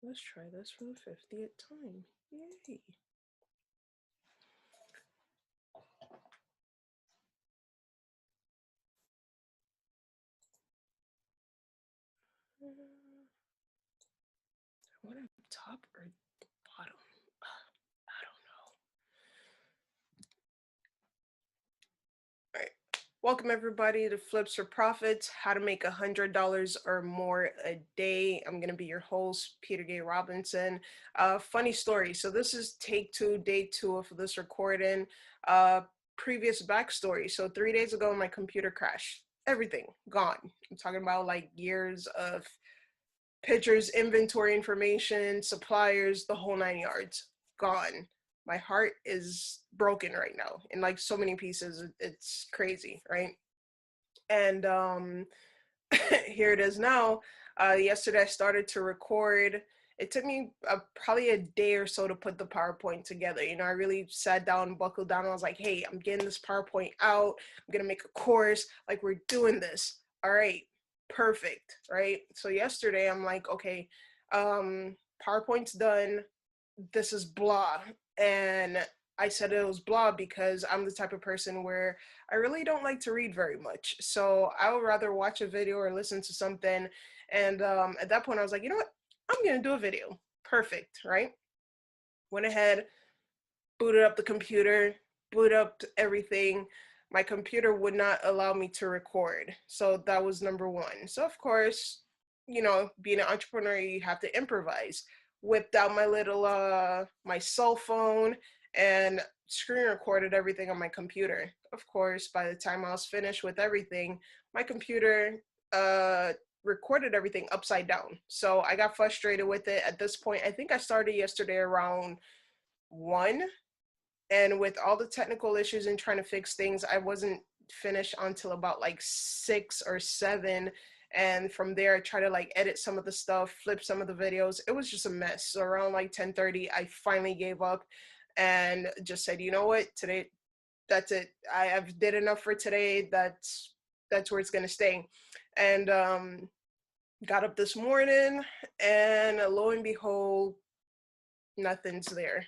Let's try this for the 50th time. Yay. I want it top or bottom? I don't know. All right. Welcome everybody to Flips for Profits, how to make $100 or more a day. I'm going to be your host, Peter Gay Robinson. Funny story. So this is take two, day two of this recording. Previous backstory. So 3 days ago, my computer crashed. Everything gone. I'm talking about like years of pictures, inventory information, suppliers, the whole 9 yards, gone. My heart is broken right now in like so many pieces. It's crazy, right? And here it is now. Yesterday I started to record. It took me probably a day or so to put the PowerPoint together. You know, I really sat down, buckled down. I was like, hey, I'm getting this PowerPoint out. I'm going to make a course. Like, we're doing this. All right, perfect, right? So yesterday I'm like, okay, PowerPoint's done. This is blah. And I said it was blah because I'm the type of person where I really don't like to read very much. So I would rather watch a video or listen to something. And at that point, I was like, you know what? I'm going to do a video. Perfect, right? Went ahead, booted up the computer, booted up everything. My computer would not allow me to record. So that was number one. So, of course, you know, being an entrepreneur, you have to improvise. Whipped out my little, my cell phone and screen recorded everything on my computer. Of course, by the time I was finished with everything, my computer recorded everything upside down. So I got frustrated with it. At this point, I think I started yesterday around 1, and with all the technical issues and trying to fix things, I wasn't finished until about like 6 or 7. And from there I tried to like edit some of the stuff, flip some of the videos. It was just a mess. So around like 10:30 I finally gave up and just said, you know what, today, that's it. I've did enough for today. That's where it's gonna stay. And got up this morning, and lo and behold, nothing's there.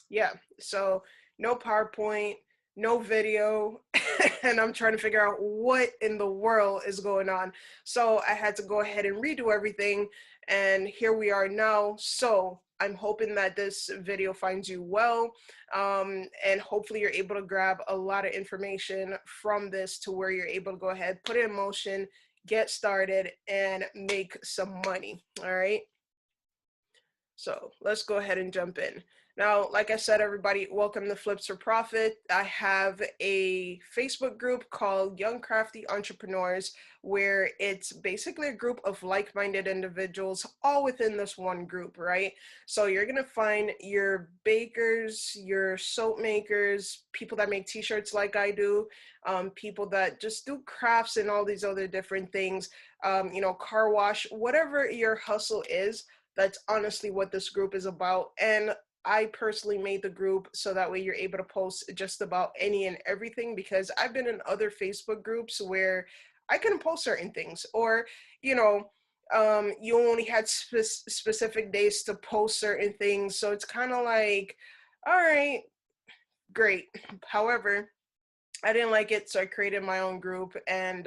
Yeah, so no PowerPoint, no video, and I'm trying to figure out what in the world is going on. So I had to go ahead and redo everything, and here we are now. So I'm hoping that this video finds you well, and hopefully you're able to grab a lot of information from this to where you're able to go ahead, put it in motion, get started, and make some money, all right? So let's go ahead and jump in. Now, like I said, everybody, welcome to Flips for Profit. I have a Facebook group called Young Crafty Entrepreneurs, where it's basically a group of like-minded individuals all within this one group, right? So you're going to find your bakers, your soap makers, people that make t-shirts like I do, people that just do crafts and all these other different things, you know, car wash, whatever your hustle is. That's honestly what this group is about. And I personally made the group so that way you're able to post just about any and everything, because I've been in other Facebook groups where I couldn't post certain things, or, you know, you only had specific days to post certain things. So it's kind of like, all right, great. However, I didn't like it, so I created my own group, and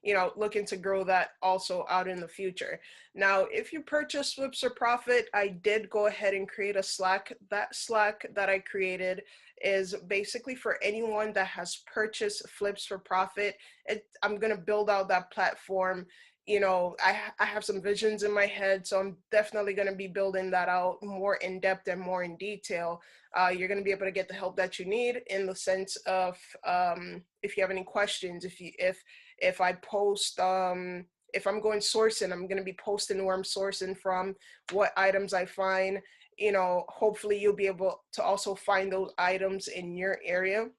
you know, looking to grow that also out in the future. Now, if you purchase Flips for Profit, I did go ahead and create a Slack. That Slack that I created is basically for anyone that has purchased Flips for Profit. I'm gonna build out that platform. You know, I have some visions in my head, so I'm definitely going to be building that out more in depth and more in detail. You're going to be able to get the help that you need in the sense of if you have any questions, if I post, if I'm going sourcing, I'm going to be posting where I'm sourcing from, what items I find. You know, hopefully you'll be able to also find those items in your area.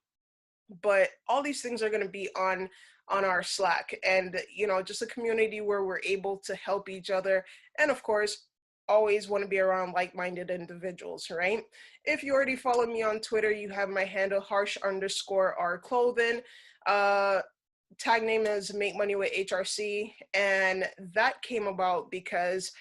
But all these things are going to be on our Slack, and you know, just a community where we're able to help each other, and of course always want to be around like-minded individuals, right? If you already follow me on Twitter, you have my handle harsh_r clothing. Tag name is Make Money with HRC, and that came about because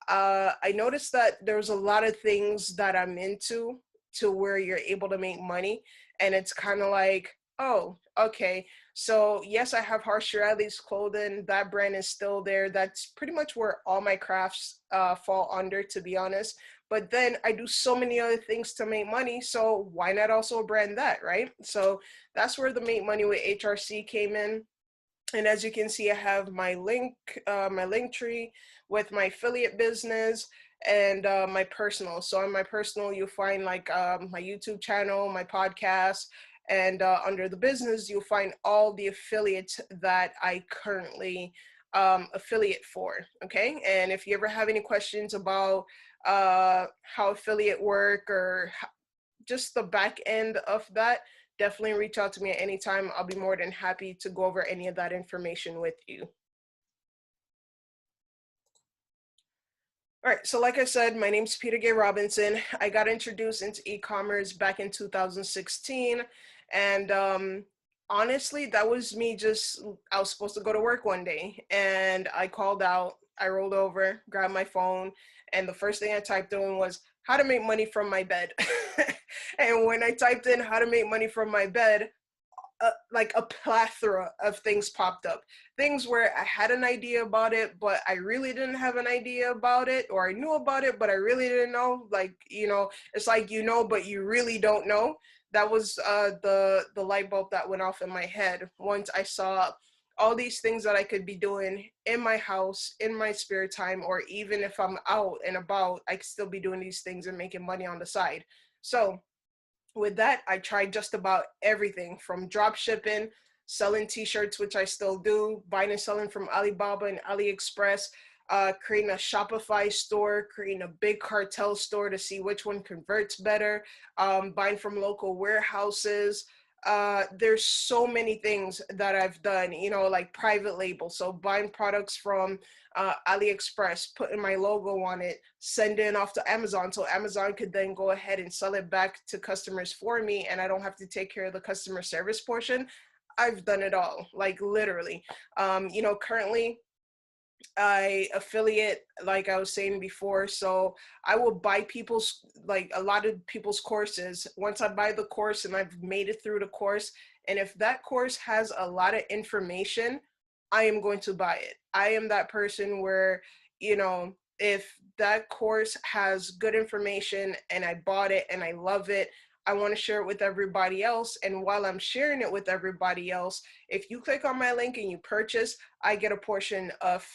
I noticed that there's a lot of things that I'm into to where you're able to make money. And it's kind of like, oh, okay. So, yes, I have Harsh Riley's clothing. That brand is still there. That's pretty much where all my crafts fall under, to be honest. But then I do so many other things to make money. So, why not also brand that, right? So, that's where the Make Money with HRC came in. And as you can see, I have my link tree with my affiliate business and my personal. So on my personal, you'll find like my YouTube channel, my podcast, and under the business, you'll find all the affiliates that I currently affiliate for. Okay, and if you ever have any questions about how affiliate work or just the back end of that, definitely reach out to me at any time. I'll be more than happy to go over any of that information with you. All right, so like I said, my name's Peter Gay Robinson. I got introduced into e-commerce back in 2016, and honestly, that was me just, I was supposed to go to work one day, and I called out, I rolled over, grabbed my phone, and the first thing I typed in was how to make money from my bed. And when I typed in how to make money from my bed, like a plethora of things popped up. Things where I had an idea about it, but I really didn't have an idea about it, or I knew about it, but I really didn't know. Like, it's like but you really don't know. That was the light bulb that went off in my head once I saw all these things that I could be doing in my house, in my spare time, or even if I'm out and about, I could still be doing these things and making money on the side. So with that, I tried just about everything from drop shipping, selling t-shirts, which I still do, buying and selling from Alibaba and AliExpress, creating a Shopify store, creating a big cartel store to see which one converts better, buying from local warehouses. There's so many things that I've done, like private label. So buying products from AliExpress, putting my logo on it, sending it off to Amazon so Amazon could then go ahead and sell it back to customers for me, and I don't have to take care of the customer service portion. I've done it all, like literally. Currently I affiliate, like I was saying before. So I will buy like a lot of people's courses. Once I buy the course and I've made it through the course, and if that course has a lot of information, I am going to buy it. I am that person where, if that course has good information and I bought it and I love it, I want to share it with everybody else. And while I'm sharing it with everybody else, if you click on my link and you purchase, I get a portion of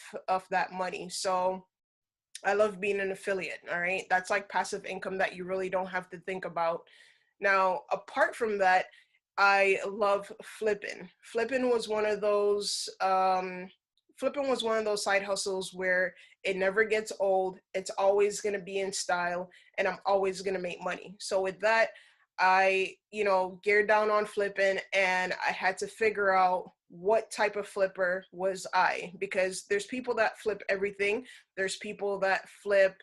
that money. So I love being an affiliate. All right, that's like passive income that you really don't have to think about. Now, apart from that, I love flipping. Flipping was one of those side hustles where it never gets old. It's always going to be in style, and I'm always going to make money. So with that, I, geared down on flipping, and I had to figure out what type of flipper was I, because there's people that flip everything. There's people that flip,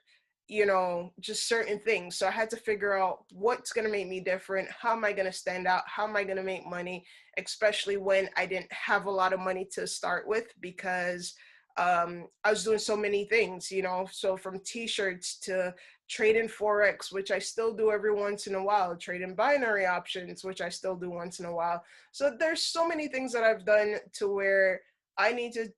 just certain things. So I had to figure out what's going to make me different. How am I going to stand out? How am I going to make money? Especially when I didn't have a lot of money to start with, because I was doing so many things, so from t-shirts to trading Forex, which I still do every once in a while, trading binary options, which I still do once in a while. So there's so many things that I've done to where I needed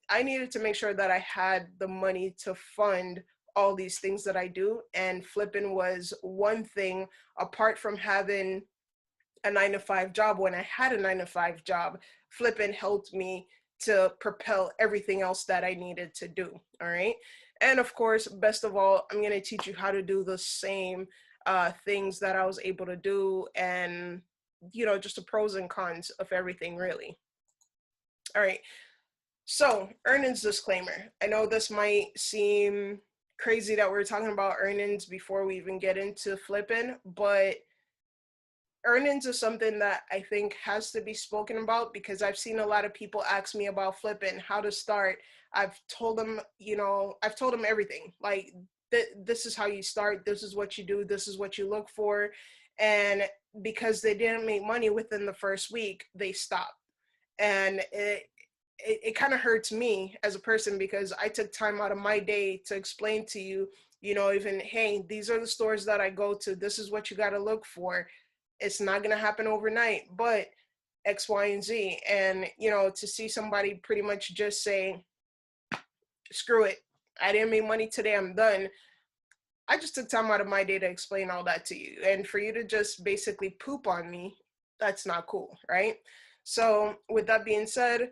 to make sure that I had the money to fund all these things that I do. And flipping was one thing. Apart from having a 9 to 5 job, when I had a 9 to 5 job, flipping helped me to propel everything else that I needed to do. All right. And of course, best of all, I'm going to teach you how to do the same things that I was able to do, and, just the pros and cons of everything, really. All right. So, earnings disclaimer. I know this might seem crazy that we're talking about earnings before we even get into flipping, but earnings is something that I think has to be spoken about, because I've seen a lot of people ask me about flipping, how to start. I've told them, everything. Like, this is how you start. This is what you do. This is what you look for. And because they didn't make money within the first week, they stopped. And it kind of hurts me as a person because I took time out of my day to explain to you, even, hey, these are the stores that I go to. This is what you got to look for. It's not going to happen overnight, but X, Y, and Z. And, to see somebody pretty much just say, screw it, I didn't make money today, I'm done. I just took time out of my day to explain all that to you. And for you to just basically poop on me, that's not cool, right? So with that being said,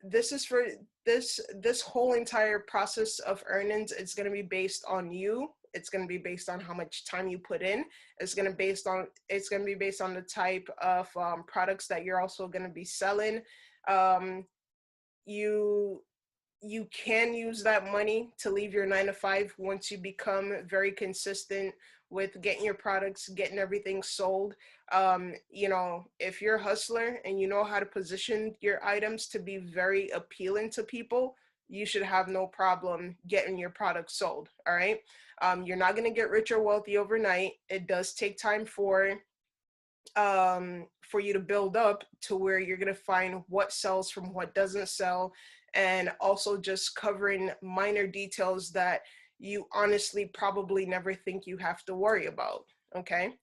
this is for this whole entire process of earnings. It's going to be based on you. It's going to be based on how much time you put in. It's going to be based on the type of products that you're also going to be selling. Um, you you can use that money to leave your 9 to 5 once you become very consistent with getting your products, getting everything sold. If you're a hustler and you know how to position your items to be very appealing to people, you should have no problem getting your products sold. All right. You're not going to get rich or wealthy overnight. It does take time for you to build up to where you're going to find what sells from what doesn't sell, and also just covering minor details that you honestly probably never think you have to worry about. Okay.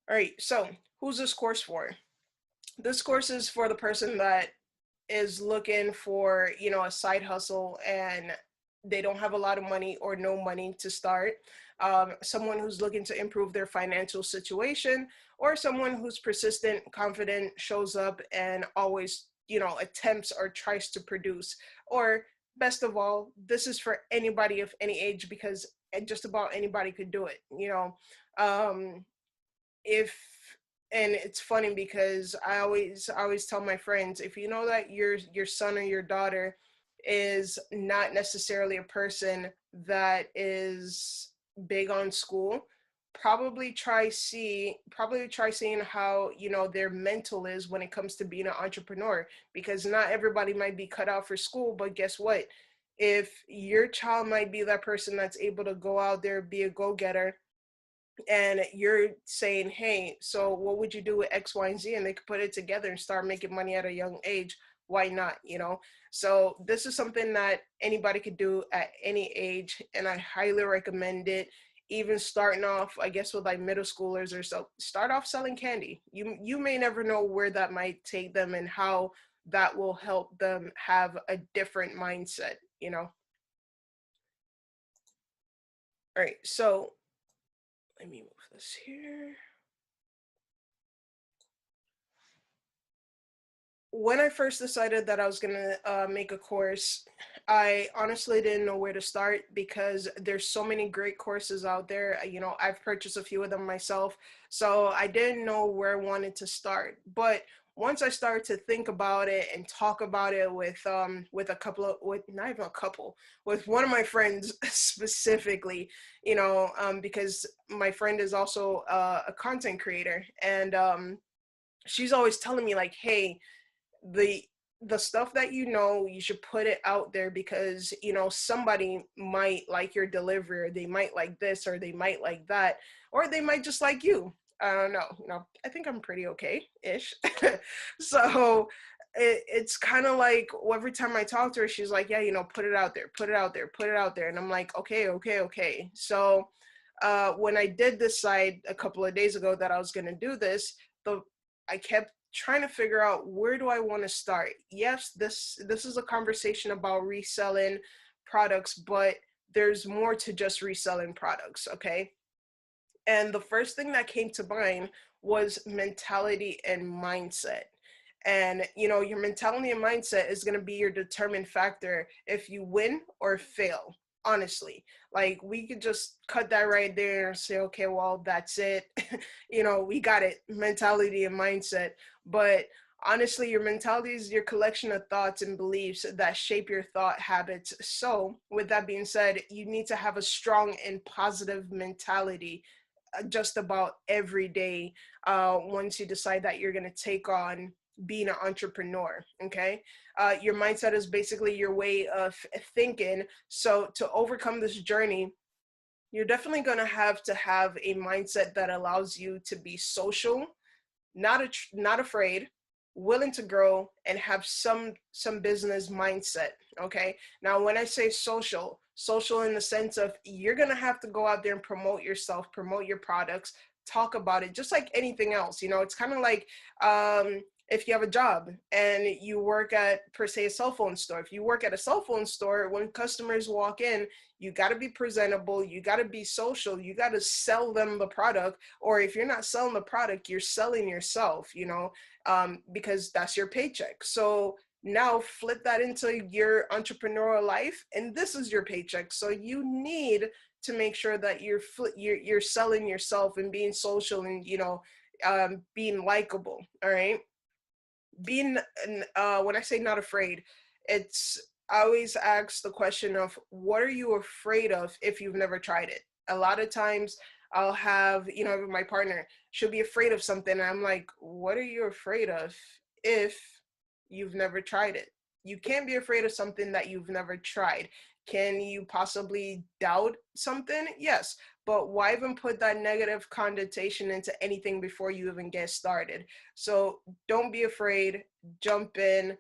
All right. So who's this course for? This course is for the person that is looking for, a side hustle and they don't have a lot of money or no money to start. Someone who's looking to improve their financial situation, or someone who's persistent, confident, shows up, and always, attempts or tries to produce. Or best of all, this is for anybody of any age because just about anybody could do it. Um, if and it's funny because I always tell my friends, if you know that your son or your daughter is not necessarily a person that is big on school, probably try seeing how their mental is when it comes to being an entrepreneur, because not everybody might be cut out for school. But guess what, if your child might be that person that's able to go out there, be a go-getter, and you're saying, hey, so what would you do with X, Y, and Z? And they could put it together and start making money at a young age. Why not? So this is something that anybody could do at any age, and I highly recommend it. Even starting off, I guess, with like middle schoolers or so, start off selling candy. You may never know where that might take them and how that will help them have a different mindset. All right, so let me move this here. When I first decided that I was gonna make a course, I honestly didn't know where to start because there's so many great courses out there. I've purchased a few of them myself, so I didn't know where I wanted to start. But once I started to think about it and talk about it with a couple of, with not even a couple, with one of my friends specifically, because my friend is also a content creator, and she's always telling me like, hey, the the stuff that you should put it out there because somebody might like your delivery, or they might like this, or they might like that, or they might just like you. I don't know. I think I'm pretty okay-ish. So it's kind of like every time I talk to her, she's like, yeah, put it out there, put it out there, put it out there. And I'm like, okay, okay, okay. So when I did decide a couple of days ago that I was going to do this, I kept trying to figure out, where do I want to start. Yes, this is a conversation about reselling products, but there's more to just reselling products, okay? And the first thing that came to mind was mentality and mindset. And your mentality and mindset is going to be your determined factor if you win or fail. Honestly, like, we could just cut that right there and say, okay, well, that's it. We got it, mentality and mindset. But honestly, your mentality is your collection of thoughts and beliefs that shape your thought habits. So with that being said, you need to have a strong and positive mentality just about every day, once you decide that you're going to take on being an entrepreneur. Okay. Your mindset is basically your way of thinking. So to overcome this journey, you're definitely going to have a mindset that allows you to be social, not afraid, willing to grow, and have some business mindset. Okay, now when I say social in the sense of you're gonna have to go out there and promote yourself, promote your products, talk about it, just like anything else. It's kind of like if you have a job and you work at, per se, a cell phone store. If you work at a cell phone store, when customers walk in, you got to be presentable, you got to be social, you got to sell them the product. Or if you're not selling the product, you're selling yourself, because that's your paycheck. So now flip that into your entrepreneurial life, and this is your paycheck. So you need to make sure that you're selling yourself and being social, and being likable. All right, being when I say not afraid, it's, I always ask the question of what are you afraid of if you've never tried it. A lot of times I'll have, my partner, she'll be afraid of something, and I'm like, what are you afraid of if you've never tried it? You can't be afraid of something that you've never tried. Can you possibly doubt something? Yes, but why even put that negative connotation into anything before you even get started? So don't be afraid, jump in,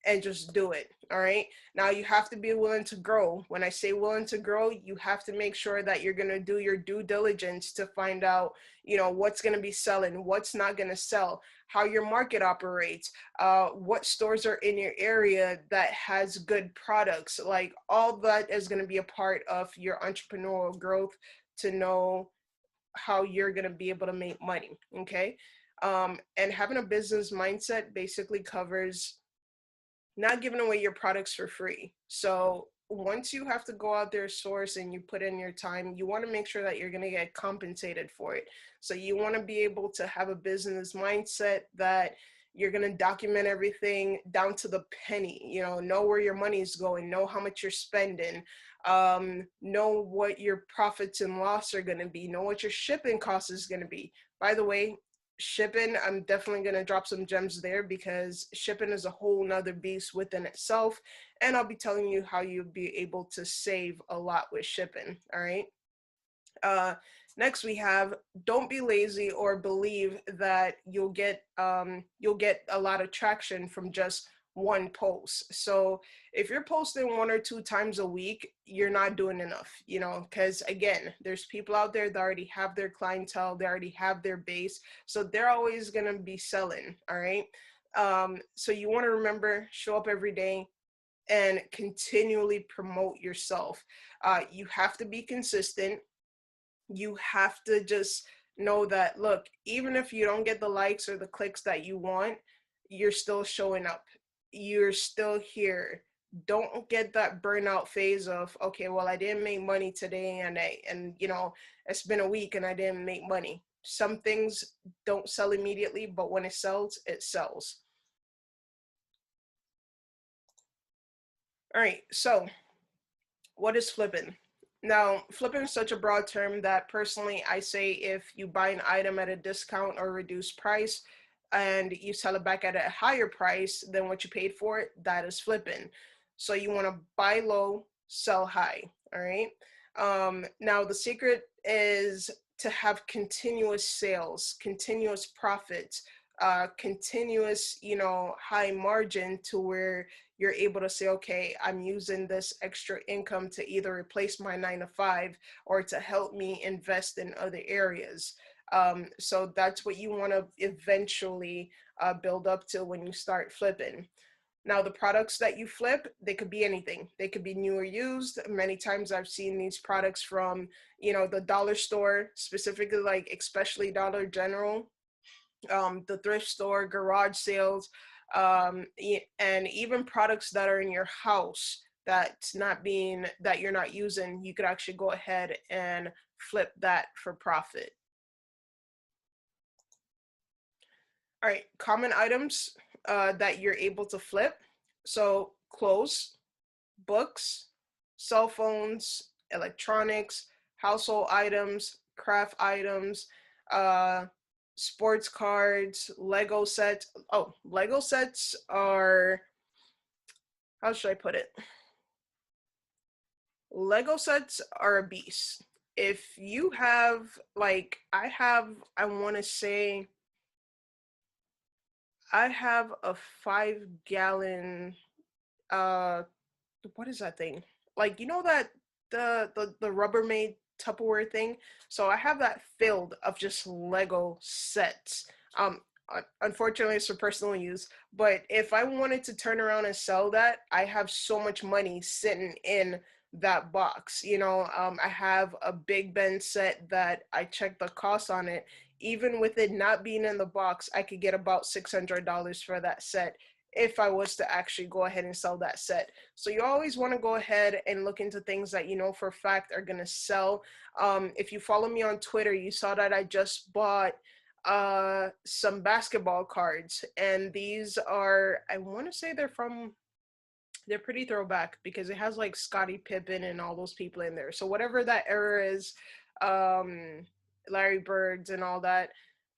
and just do it. All right. Now you have to be willing to grow. When I say willing to grow, you have to make sure that you're going to do your due diligence to find out, what's going to be selling, what's not going to sell, how your market operates, what stores are in your area that has good products. Like all that is going to be a part of your entrepreneurial growth to know how you're going to be able to make money. Okay. And having a business mindset basically covers not giving away your products for free. So once you have to go out there, source, and you put in your time, you want to make sure that you're going to get compensated for it. So you want to be able to have a business mindset that you're going to document everything down to the penny, know where your money is going, know how much you're spending, know what your profits and loss are going to be, know what your shipping cost is going to be. By the way, shipping, I'm definitely going to drop some gems there, because shipping is a whole nother beast within itself, and I'll be telling you how you'll be able to save a lot with shipping. All right. uh Next we have, don't be lazy or believe that you'll get a lot of traction from just one post. So if you're posting 1 or 2 times a week, you're not doing enough, because again, there's people out there that already have their clientele, they already have their base, so they're always going to be selling. All right. So you want to remember, show up every day and continually promote yourself. You have to be consistent. You have to just know that, look, even if you don't get the likes or the clicks that you want, you're still showing up, you're still here. Don't get that burnout phase of, okay, well, I didn't make money today, and it's been a week and I didn't make money. Some things don't sell immediately, but when it sells, it sells. All right, so what is flipping? Now, flipping is such a broad term that personally I say if you buy an item at a discount or reduced price and you sell it back at a higher price than what you paid for it, that is flipping. So you want to buy low, sell high. All right. Now, the secret is to have continuous sales, continuous profits, continuous, high margin, to where you're able to say, okay, I'm using this extra income to either replace my 9 to 5 or to help me invest in other areas. So that's what you want to eventually build up to when you start flipping. Now, the products that you flip, they could be anything. They could be new or used. Many times I've seen these products from, the dollar store, specifically, like especially Dollar General, the thrift store, garage sales, and even products that are in your house that you're not using. You could actually go ahead and flip that for profit. All right, common items that you're able to flip. So clothes, books, cell phones, electronics, household items, craft items, uh, sports cards, Lego sets. Oh, Lego sets are, how should I put it? Lego sets are a beast. If you have, like, I want to say, I have a 5 gallon, uh what is that thing? Like, you know that the Rubbermaid Tupperware thing? So I have that filled of just Lego sets. Unfortunately, it's for personal use. But if I wanted to turn around and sell that, I have so much money sitting in that box. I have a Big Ben set that I checked the cost on it. Even with it not being in the box, I could get about $600 for that set if I was to actually go ahead and sell that set. So you always want to go ahead and look into things that you know for a fact are going to sell. If you follow me on Twitter, you saw that I just bought some basketball cards, and these are, I want to say they're pretty throwback because it has like Scottie Pippen and all those people in there. So whatever that era is, um Larry Birds and all that.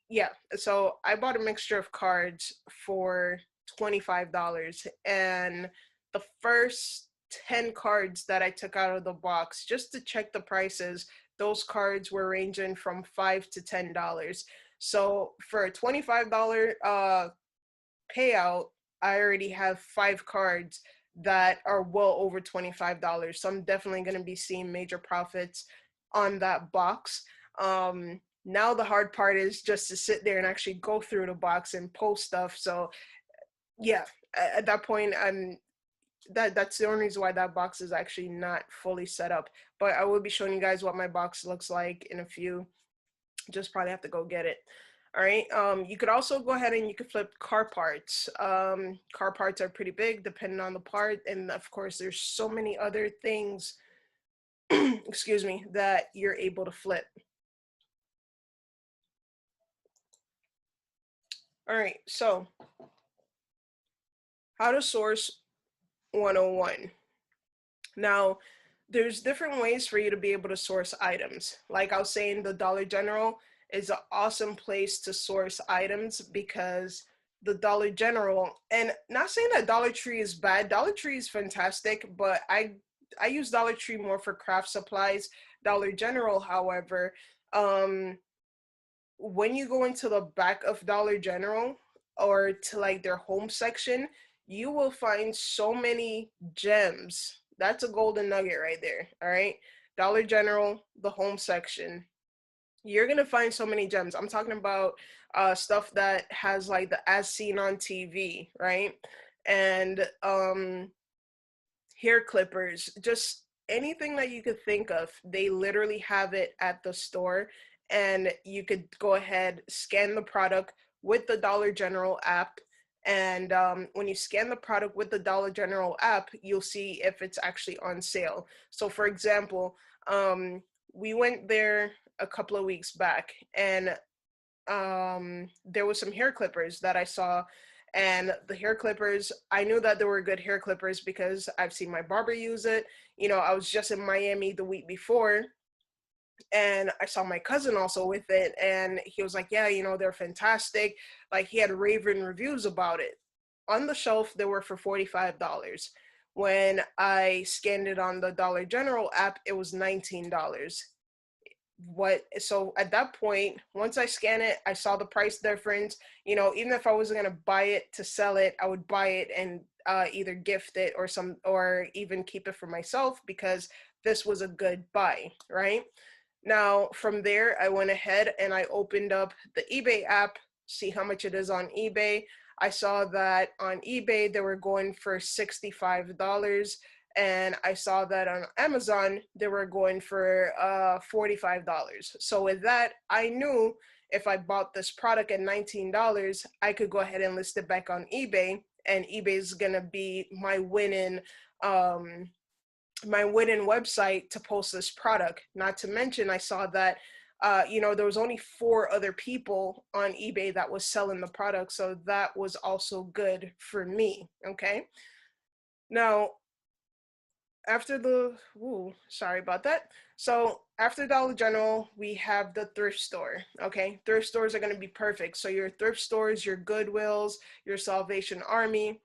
Yeah, so I bought a mixture of cards for $25, and the first 10 cards that I took out of the box just to check the prices, those cards were ranging from $5 to $10. So for a $25 payout, I already have 5 cards that are well over $25. So I'm definitely going to be seeing major profits on that box. Now the hard part is just to sit there and actually go through the box and post stuff. So yeah, at that point, that's the only reason why that box is actually not fully set up. But I will be showing you guys what my box looks like in a few. Just probably have to go get it. All right. You could also go ahead and you could flip car parts. Car parts are pretty big depending on the part, and of course, there's so many other things, excuse me, that you're able to flip. All right. So, how to source 101. Now, there's different ways for you to be able to source items. Like I was saying, the Dollar General is an awesome place to source items because the Dollar General, and not saying that Dollar Tree is bad, Dollar Tree is fantastic, but I use Dollar Tree more for craft supplies. Dollar General, however, um when you go into the back of Dollar General or to like their home section, you will find so many gems. That's a golden nugget right there. All right. Dollar General, the home section. You're gonna find so many gems. I'm talking about stuff that has like the as seen on TV, right? And hair clippers, just anything that you could think of. They literally have it at the store, and you could go ahead, scan the product with the Dollar General app. And when you scan the product with the Dollar General app, you'll see if it's actually on sale. So, for example, we went there a couple of weeks back, and there was some hair clippers that I saw, and the hair clippers, I knew that they were good hair clippers because I've seen my barber use it. I was just in Miami the week before, and I saw my cousin also with it, and he was like, yeah, they're fantastic. Like, he had raving reviews about it. On the shelf they were for $45. When I scanned it on the Dollar General app, it was $19. So at that point, once I scan it, I saw the price difference. Even if I wasn't going to buy it to sell it, I would buy it and either gift it or even keep it for myself because this was a good buy, right? Now from there, I went ahead and I opened up the eBay app, see how much it is on eBay. I saw that on eBay they were going for $65, and I saw that on Amazon they were going for $45. So with that, I knew if I bought this product at $19, I could go ahead and list it back on eBay, and eBay is gonna be um, my winning website to post this product. Not to mention, I saw that there was only 4 other people on eBay that was selling the product, so that was also good for me. Okay. Now, after sorry about that. So after Dollar General, we have the thrift store. Okay, thrift stores are going to be perfect. So your thrift stores, your Goodwills, your Salvation Army,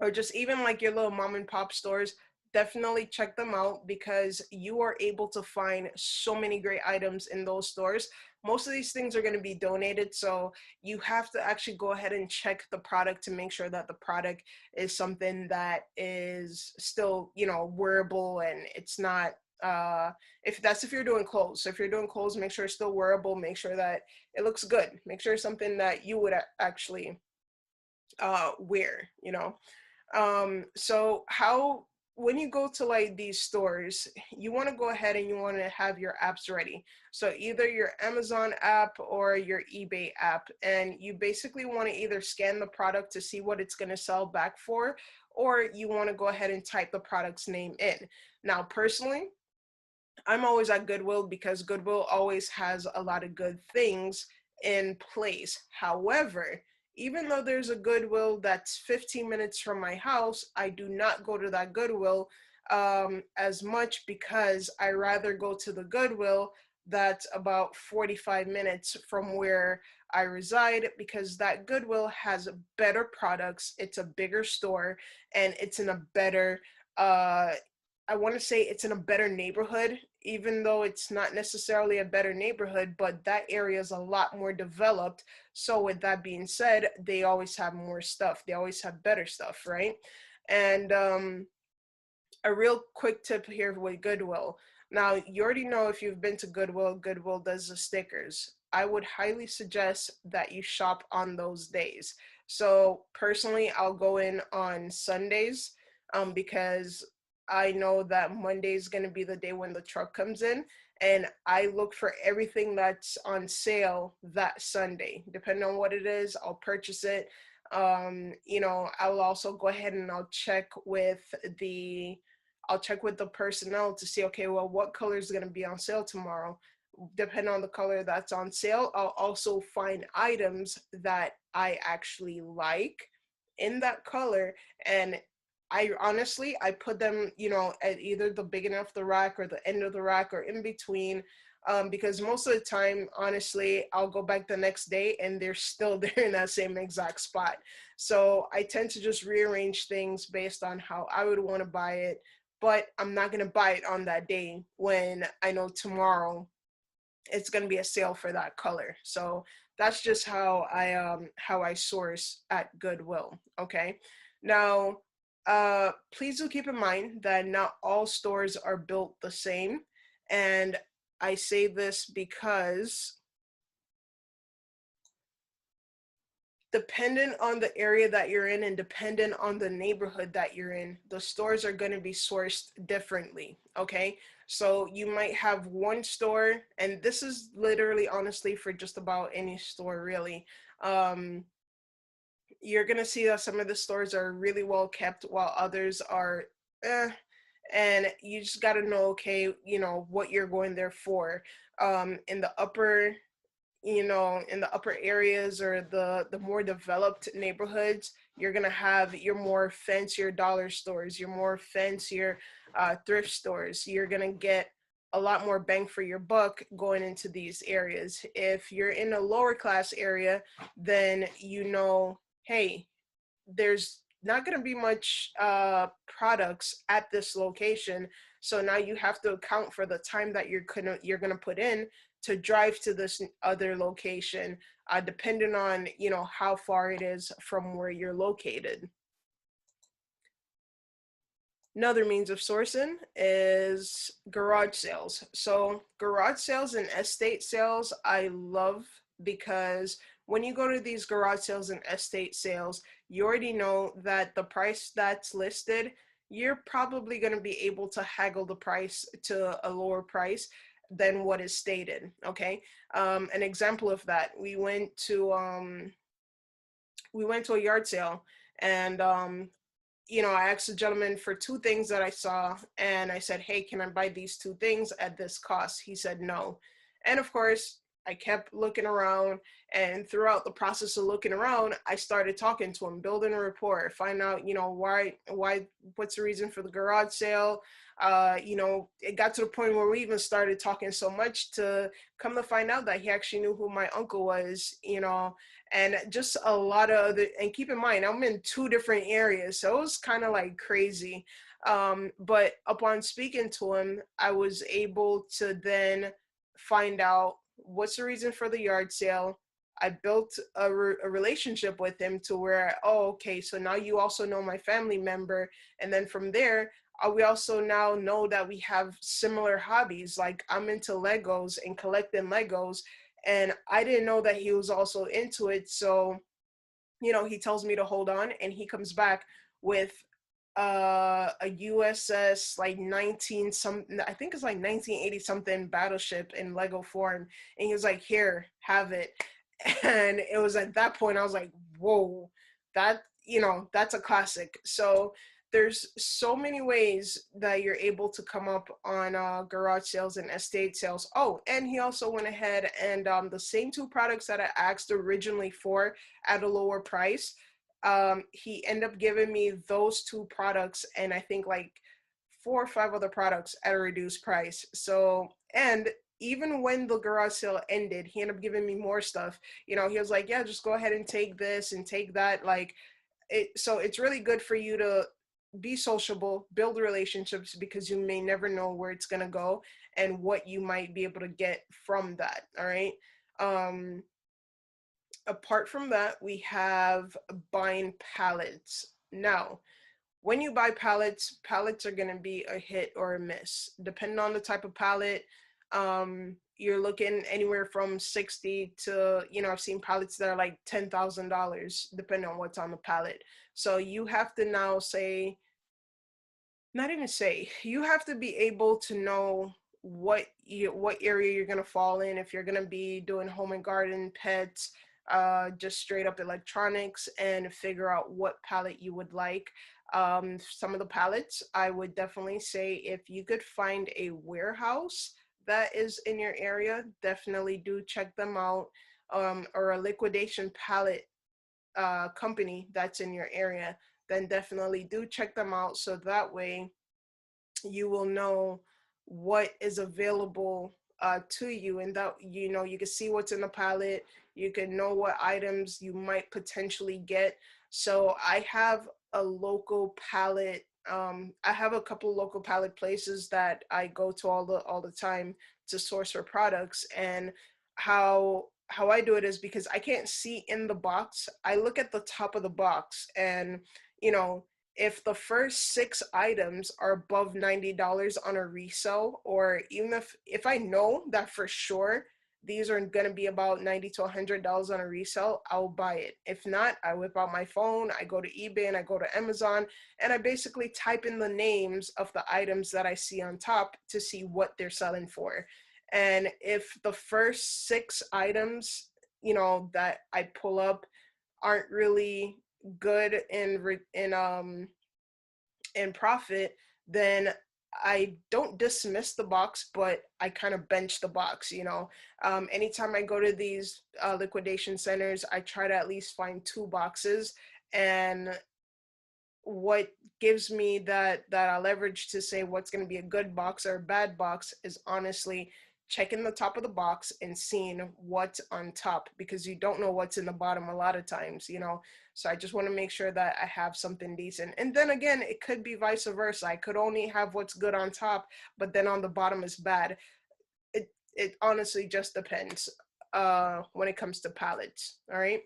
or just even like your little mom and pop stores, definitely check them out because you are able to find so many great items in those stores. Most of these things are going to be donated, so you have to actually go ahead and check the product to make sure that the product is something that is still, wearable, and it's not if you're doing clothes. So if you're doing clothes, make sure it's still wearable, make sure that it looks good, make sure it's something that you would actually wear, so how when you go to like these stores, you want to go ahead and you want to have your apps ready. So either your Amazon app or your eBay app, and you basically want to either scan the product to see what it's going to sell back for, or you want to go ahead and type the product's name in. Now, personally, I'm always at Goodwill because Goodwill always has a lot of good things in place. However, even though there's a Goodwill that's 15 minutes from my house, I do not go to that Goodwill as much because I rather go to the Goodwill that's about 45 minutes from where I reside, because that Goodwill has better products, it's a bigger store, and it's in a better I want to say it's in a better neighborhood, even though it's not necessarily a better neighborhood, but that area is a lot more developed. So with that being said, they always have more stuff. They always have better stuff, right? And a real quick tip here with Goodwill. Now, you already know, if you've been to Goodwill, Goodwill does the stickers. I would highly suggest that you shop on those days. So personally, I'll go in on Sundays because I know that Monday is going to be the day when the truck comes in, and I look for everything that's on sale that Sunday. Depending on what it is, I'll purchase it. I'll also go ahead and I'll check with the personnel to see, okay, well, what color is going to be on sale tomorrow. Depending on the color that's on sale, I'll also find items that I actually like in that color, and I put them, at either the beginning of the rack or the end of the rack or in between, because most of the time, honestly, I'll go back the next day and they're still there in that same exact spot. So I tend to just rearrange things based on how I would want to buy it, but I'm not going to buy it on that day when I know tomorrow it's going to be a sale for that color. So that's just how I source at Goodwill. Okay. Now, please do keep in mind that not all stores are built the same. And I say this because dependent on the area that you're in and dependent on the neighborhood that you're in, the stores are going to be sourced differently. Okay. So you might have one store, and this is literally honestly for just about any store, really. Um, you're going to see that some of the stores are really well kept while others are, eh, and you just got to know, okay, what you're going there for. In the upper in the upper areas or the more developed neighborhoods, you're gonna have your more fancier dollar stores, your more fancier thrift stores. You're gonna get a lot more bang for your buck going into these areas. If you're in a lower class area, then hey, there's not going to be much products at this location. So now you have to account for the time that you're gonna put in to drive to this other location, depending on how far it is from where you're located. Another means of sourcing is garage sales. So garage sales and estate sales, I love, because when you go to these garage sales and estate sales, you already know that the price that's listed, you're probably going to be able to haggle the price to a lower price than what is stated. Okay. An example of that, we went to a yard sale, and I asked the gentleman for two things that I saw, and I said, hey, can I buy these two things at this cost? He said no. And of course, I kept looking around, and throughout the process of looking around, I started talking to him, building a rapport, find out, what's the reason for the garage sale. It got to the point where we even started talking so much to come to find out that he actually knew who my uncle was, and just a lot of other, and keep in mind, I'm in two different areas, so it was kind of like crazy. But upon speaking to him, I was able to then find out what's the reason for the yard sale. I built a relationship with him to where, oh, okay, so now you also know my family member. And then from there, we also now know that we have similar hobbies. Like I'm into Legos and collecting Legos, and I didn't know that he was also into it. So, he tells me to hold on, and he comes back with a USS like 19 some, I think it's like 1980 something battleship in Lego form, and he was like, here, have it. And it was at that point I was like, whoa, that's a classic. So there's so many ways that you're able to come up on garage sales and estate sales. Oh, and he also went ahead and the same two products that I asked originally for at a lower price, he ended up giving me those two products, and I think like four or five other products at a reduced price. So, and even when the garage sale ended, he ended up giving me more stuff. He was like, yeah, just go ahead and take this and take that. Like so it's really good for you to be sociable, build relationships, because you may never know where it's going to go and what you might be able to get from that. All right. Um, Apart from that, we have buying pallets. Now, when you buy pallets are going to be a hit or a miss depending on the type of pallet. You're looking anywhere from 60 to, I've seen pallets that are like $10,000 depending on what's on the pallet. So you have to now say, not even say, you have to be able to know what area you're going to fall in. If you're going to be doing home and garden, pets, just straight up electronics, and figure out what palette you would like. Some of the palettes I would definitely say, if you could find a warehouse that is in your area, definitely do check them out. Or a liquidation palette company that's in your area, then definitely do check them out, so that way you will know what is available to you, and that you can see what's in the palette, you can know what items you might potentially get. So I have a local palette, I have a couple local palette places that I go to all the time to source for products. And how I do it is, because I can't see in the box, I look at the top of the box, and you know if the first six items are above $90 on a resale, or even if I know that for sure these are going to be about $90 to $100 on a resale, I'll buy it. If not, I whip out my phone, I go to eBay and I go to Amazon, and I basically type in the names of the items that I see on top to see what they're selling for. And if the first six items, that I pull up aren't really good in profit, then I don't dismiss the box, but I kind of bench the box. Anytime I go to these liquidation centers, I try to at least find two boxes. And what gives me that leverage to say what's going to be a good box or a bad box is honestly checking the top of the box and seeing what's on top, because you don't know what's in the bottom a lot of times. So I just want to make sure that I have something decent. And then again, it could be vice versa. I could only have what's good on top, but then on the bottom is bad. It honestly just depends when it comes to pallets. All right.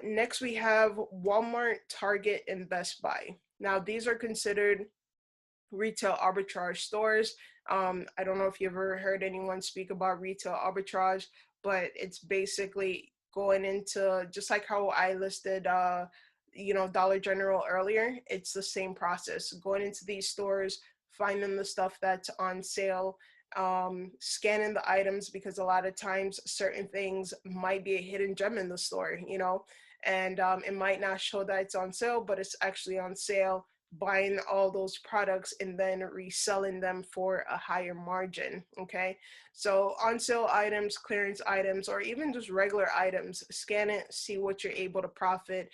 Next, we have Walmart, Target, and Best Buy. Now, these are considered retail arbitrage stores. I don't know if you ever heard anyone speak about retail arbitrage, but it's basically going into, just like how I listed, Dollar General earlier. It's the same process. Going into these stores, finding the stuff that's on sale, scanning the items, because a lot of times certain things might be a hidden gem in the store. And it might not show that it's on sale, but it's actually on sale, buying all those products and then reselling them for a higher margin. Okay, so on sale items, clearance items, or even just regular items, scan it, see what you're able to profit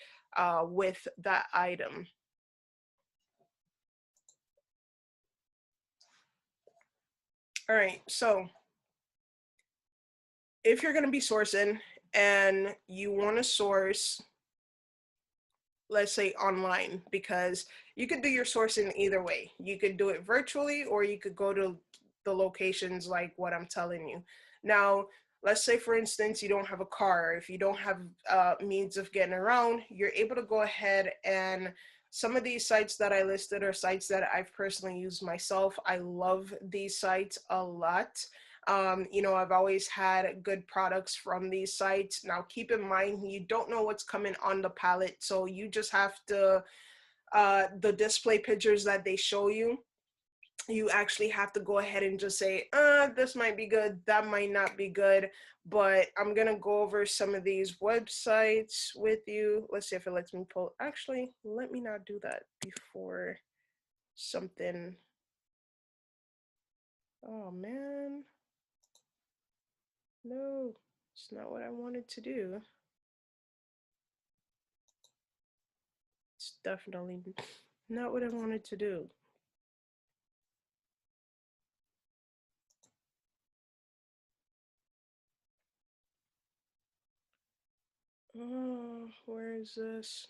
with that item. All right, so if you're going to be sourcing and you want to source let's say online, because you could do your sourcing either way. You could do it virtually, or you could go to the locations like what I'm telling you. Now, let's say for instance you don't have a car, if you don't have means of getting around, you're able to go ahead and some of these sites that I listed are sites that I've personally used myself. I love these sites a lot. I've always had good products from these sites. Now, keep in mind, you don't know what's coming on the pallet, so you just have to, the display pictures that they show you, you actually have to go ahead and just say, this might be good, that might not be good. But I'm gonna go over some of these websites with you. Let's see if it lets me pull. Actually, let me not do that before something. Oh man, no, it's not what I wanted to do. It's definitely not what I wanted to do. Oh, where is this?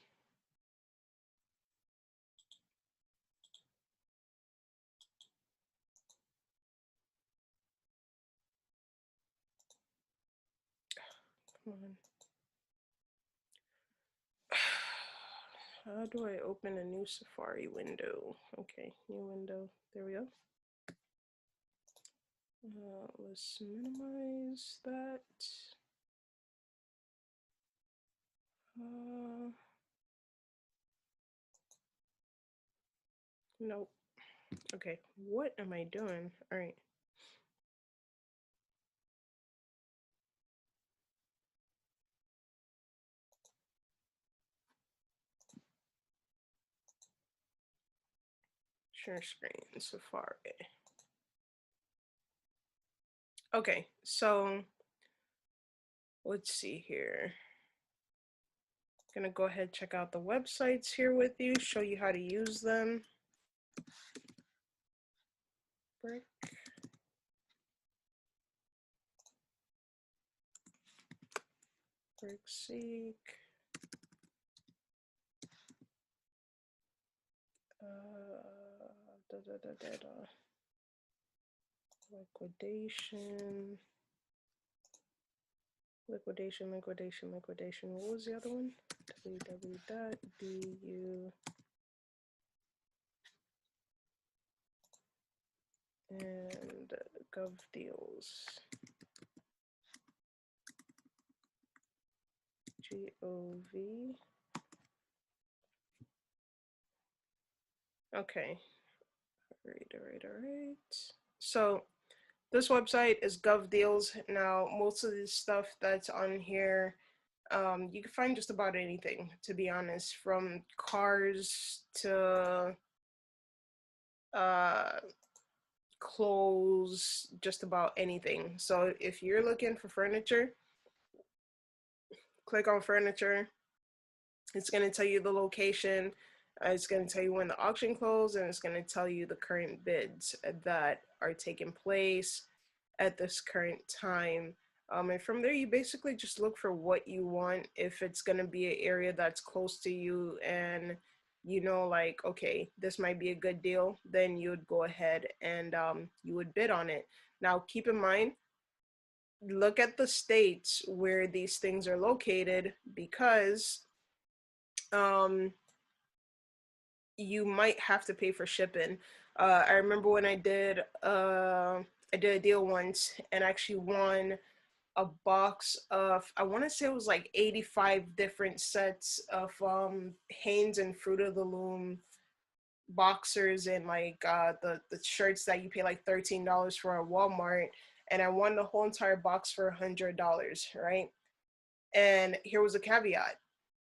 Come on. How do I open a new Safari window? Okay, new window. There we go. Let's minimize that. Uh, nope. Okay, what am I doing? All right. Share screen, Safari. Okay, so let's see here. Gonna go ahead and check out the websites here with you, show you how to use them. Brick. Brickseek. Da, da, da, da, da. Liquidation. Liquidation. What was the other one? www.bu and GovDeals. GOV. Okay. All right. So this website is GovDeals. Now, most of the stuff that's on here, you can find just about anything, to be honest, from cars to uh, clothes, just about anything. So if you're looking for furniture, click on furniture. It's going to tell you the location. It's going to tell you when the auction closed, and it's going to tell you the current bids that are taking place at this current time. And from there, you basically just look for what you want. If it's going to be an area that's close to you and you know, like, okay, this might be a good deal, then you would go ahead and you would bid on it. Now, keep in mind, look at the states where these things are located, because um, you might have to pay for shipping. I remember when I did a deal once and actually won a box of, I want to say it was like 85 different sets of Hanes and Fruit of the Loom boxers, and like the shirts that you pay like $13 for at Walmart, and I won the whole entire box for $100, right? And here was a caveat.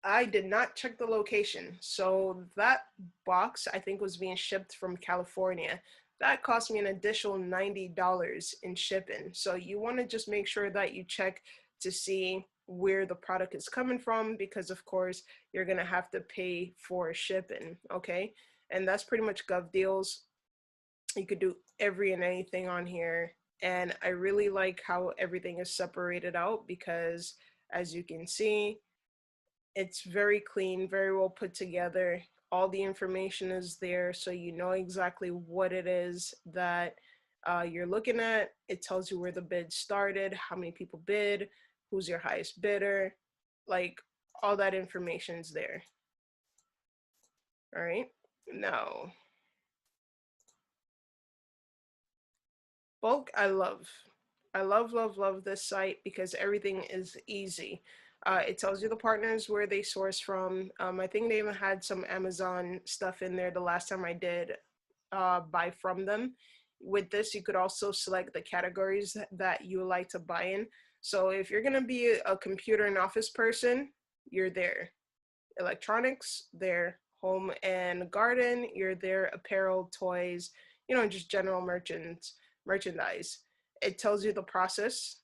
I did not check the location. So that box, I think, was being shipped from California. That cost me an additional $90 in shipping. So you want to just make sure that you check to see where the product is coming from, because of course you're going to have to pay for shipping, okay? And that's pretty much GovDeals. You could do every and anything on here. And I really like how everything is separated out, because as you can see, It's very clean, very well put together. All the information is there, so you know exactly what it is that you're looking at. It tells you where the bid started, how many people bid, who's your highest bidder, like all that information's there. All right. Now, bulk, I love. I love, love, love this site because everything is easy. It tells you the partners where they source from. I think they even had some Amazon stuff in there the last time I did buy from them. With this, you could also select the categories that you would like to buy in. So if you're going to be a computer and office person, you're there. Electronics, there. Home and garden, you're there. Apparel, toys, just general merchandise. It tells you the process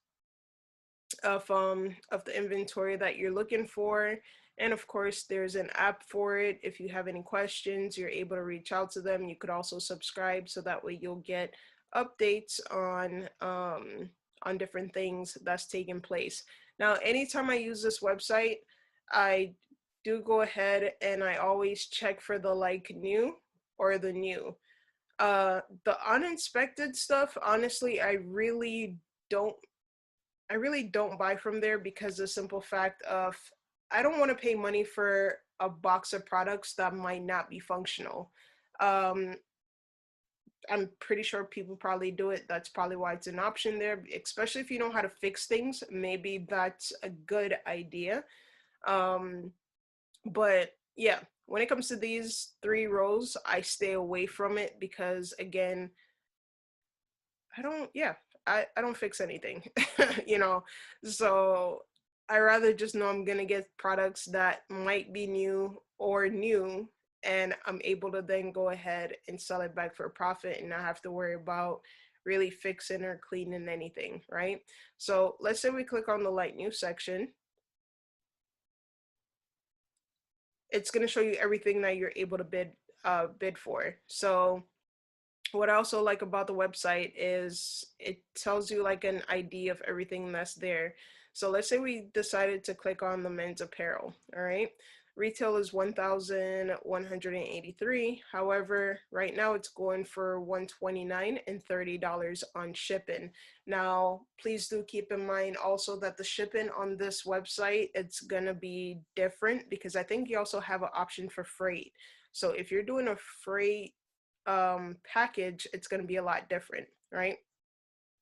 of the inventory that you're looking for, and of course there's an app for it. If you have any questions, you're able to reach out to them. You could also subscribe so that way you'll get updates on different things that's taking place. Now anytime I use this website, I do go ahead and I always check for the like new or the new. The uninspected stuff, honestly, don't I really don't buy from there because the simple fact of I don't want to pay money for a box of products that might not be functional. Um, I'm pretty sure people probably do it. That's probably why it's an option there, especially if you know how to fix things. Maybe that's a good idea. Um, but yeah, when it comes to these three rows, I stay away from it because again, I don't, yeah, I don't fix anything, you know, so I rather just know I'm gonna get products that might be new or new, and I'm able to then go ahead and sell it back for a profit and not have to worry about really fixing or cleaning anything, right? So let's say we click on the light new section. It's gonna show you everything that you're able to bid for. So what I also like about the website is it tells you like an ID of everything that's there. So let's say we decided to click on the men's apparel, all right? Retail is 1,183. However, right now it's going for 129 and $30 on shipping. Now, please do keep in mind also that the shipping on this website, it's gonna be different because I think you also have an option for freight. So if you're doing a freight package, it's going to be a lot different, right?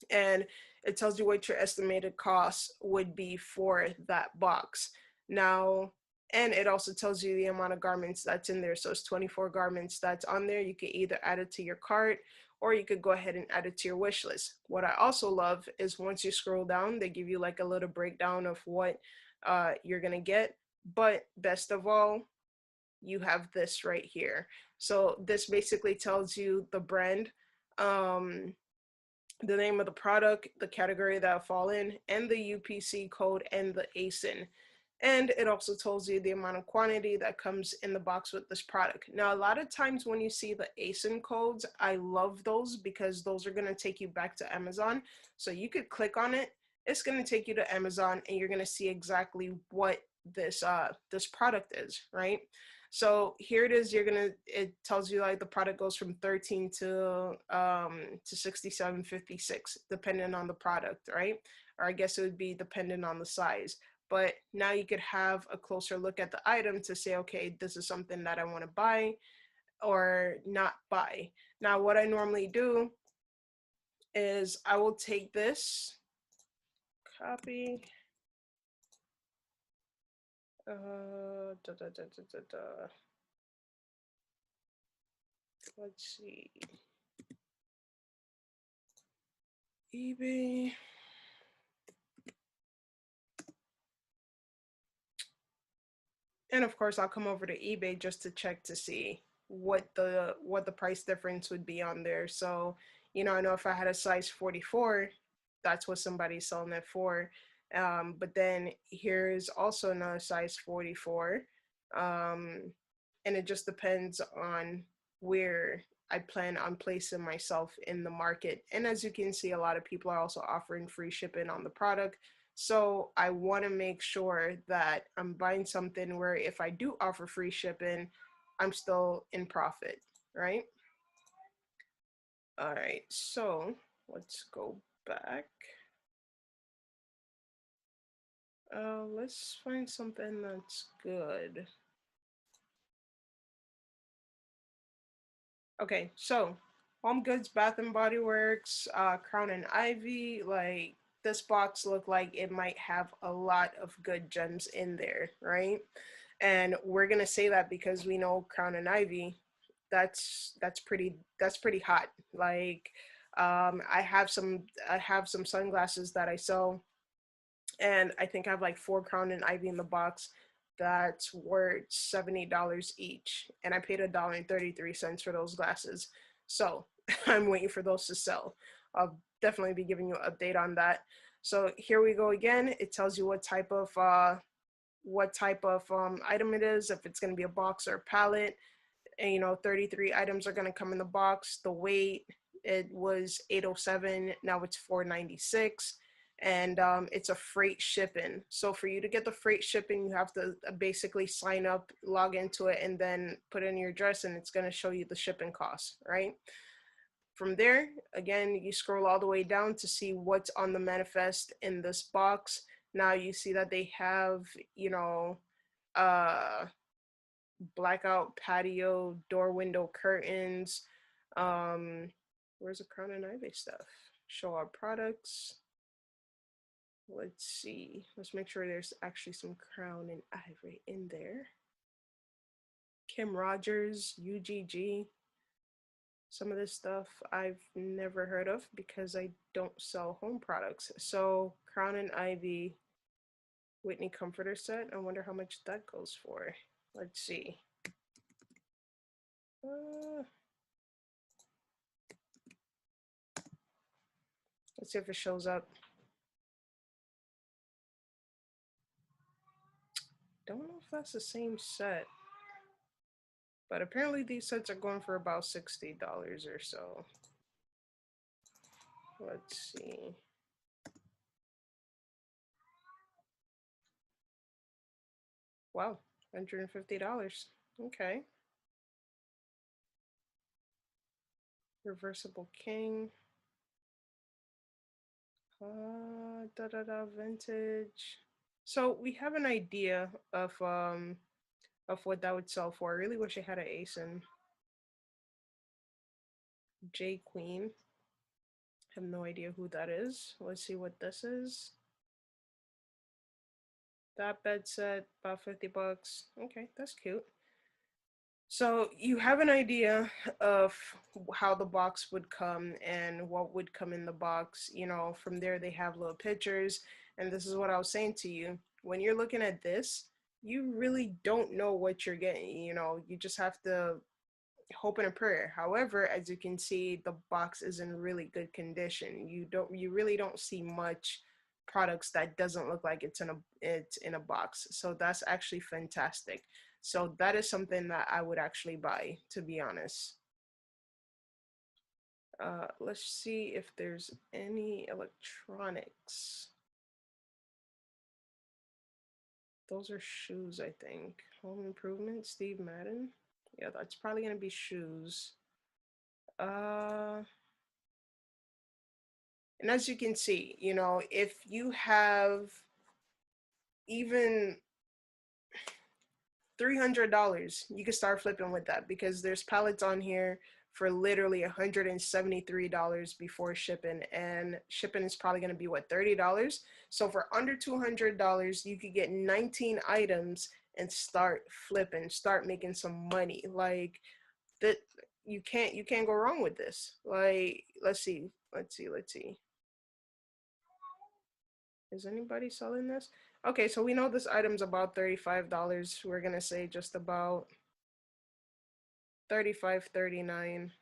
And it tells you what your estimated cost would be for that box. Now, and it also tells you the amount of garments that's in there. So it's 24 garments that's on there. You could either add it to your cart or you could go ahead and add it to your wish list. What I also love is once you scroll down, they give you like a little breakdown of what you're going to get. But best of all, you have this right here. So this basically tells you the brand, um, the name of the product, the category that I fall in, and the UPC code and the ASIN. And it also tells you the amount of quantity that comes in the box with this product. Now, a lot of times when you see the ASIN codes, I love those because those are going to take you back to Amazon. So you could click on it. It's going to take you to Amazon and you're going to see exactly what this product is, right? So here it is. It tells you like the product goes from 13 to 67.56, depending on the product, right? Or I guess it would be dependent on the size. But now you could have a closer look at the item to say, okay, this is something that I want to buy or not buy. Now, what I normally do is I will take this, copy, let's see, eBay. And of course, I'll come over to eBay just to check to see what the price difference would be on there. So, I know if I had a size 44, that's what somebody's selling it for. But then here's also another size 44. Um, and it just depends on where I plan on placing myself in the market. And as you can see, a lot of people are also offering free shipping on the product. So I want to make sure that I'm buying something where if I do offer free shipping, I'm still in profit, right? All right, so let's go back. Let's find something that's good. Okay, so Home Goods, Bath and Body Works, Crown and Ivy. Like this box looked like it might have a lot of good gems in there, right? And we're gonna say that because we know Crown and Ivy. That's pretty hot. Like, I have some sunglasses that I sell, and I think I have like 4 Crown and Ivy in the box. That's worth $70 each, and I paid $1.33 for those glasses. So I'm waiting for those to sell. I'll definitely be giving you an update on that. So here we go again. It tells you what type of item it is, if it's going to be a box or a pallet. And 33 items are going to come in the box. The weight, it was 807, now it's 496. And it's a freight shipping. So for you to get the freight shipping, you have to basically sign up, log into it, and then put in your address, and it's going to show you the shipping costs, right? From there, again, you scroll all the way down to see what's on the manifest in this box. Now you see that they have, uh blackout patio, door window curtains. Where's the Crown and Ivy stuff? Show our products. Let's see. Let's make sure there's actually some Crown and Ivy in there. Kim Rogers, UGG. Some of this stuff I've never heard of because I don't sell home products. So Crown and Ivy Whitney comforter set. I wonder how much that goes for. Let's see. Let's see if it shows up. Don't know if that's the same set, but apparently these sets are going for about $60 or so. Let's see. Wow, $150. Okay. Reversible king. Vintage. So we have an idea of what that would sell for. I really wish I had an ASIN. J Queen. Have no idea who that is. Let's see what this is. That bed set, about 50 bucks. Okay, that's cute. So you have an idea of how the box would come and what would come in the box. From there they have little pictures. And this is what I was saying to you. When you're looking at this, you really don't know what you're getting. You just have to hope and a prayer. However, as you can see, the box is in really good condition. You really don't see much products that doesn't look like it's in a box. So that's actually fantastic. So that is something that I would actually buy, to be honest. Let's see if there's any electronics. Those are shoes, I think. Home Improvement, Steve Madden. Yeah, that's probably gonna be shoes. And as you can see, if you have even $300, you can start flipping with that because there's pallets on here for literally $173 before shipping, and shipping is probably going to be what, $30. So for under $200, you could get 19 items and start flipping, start making some money. Like that, you can't go wrong with this. Like, let's see. Is anybody selling this? Okay, so we know this item's about $35. We're gonna say just about 35, 39.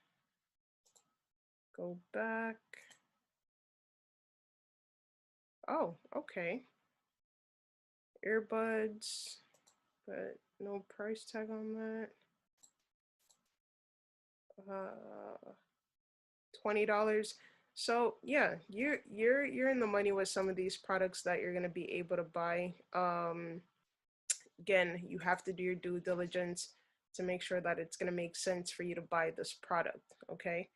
Go back. Oh, okay. Earbuds, but no price tag on that. $20. So yeah, you're in the money with some of these products that you're gonna be able to buy. Again, you have to do your due diligence to make sure that it's gonna make sense for you to buy this product. Okay.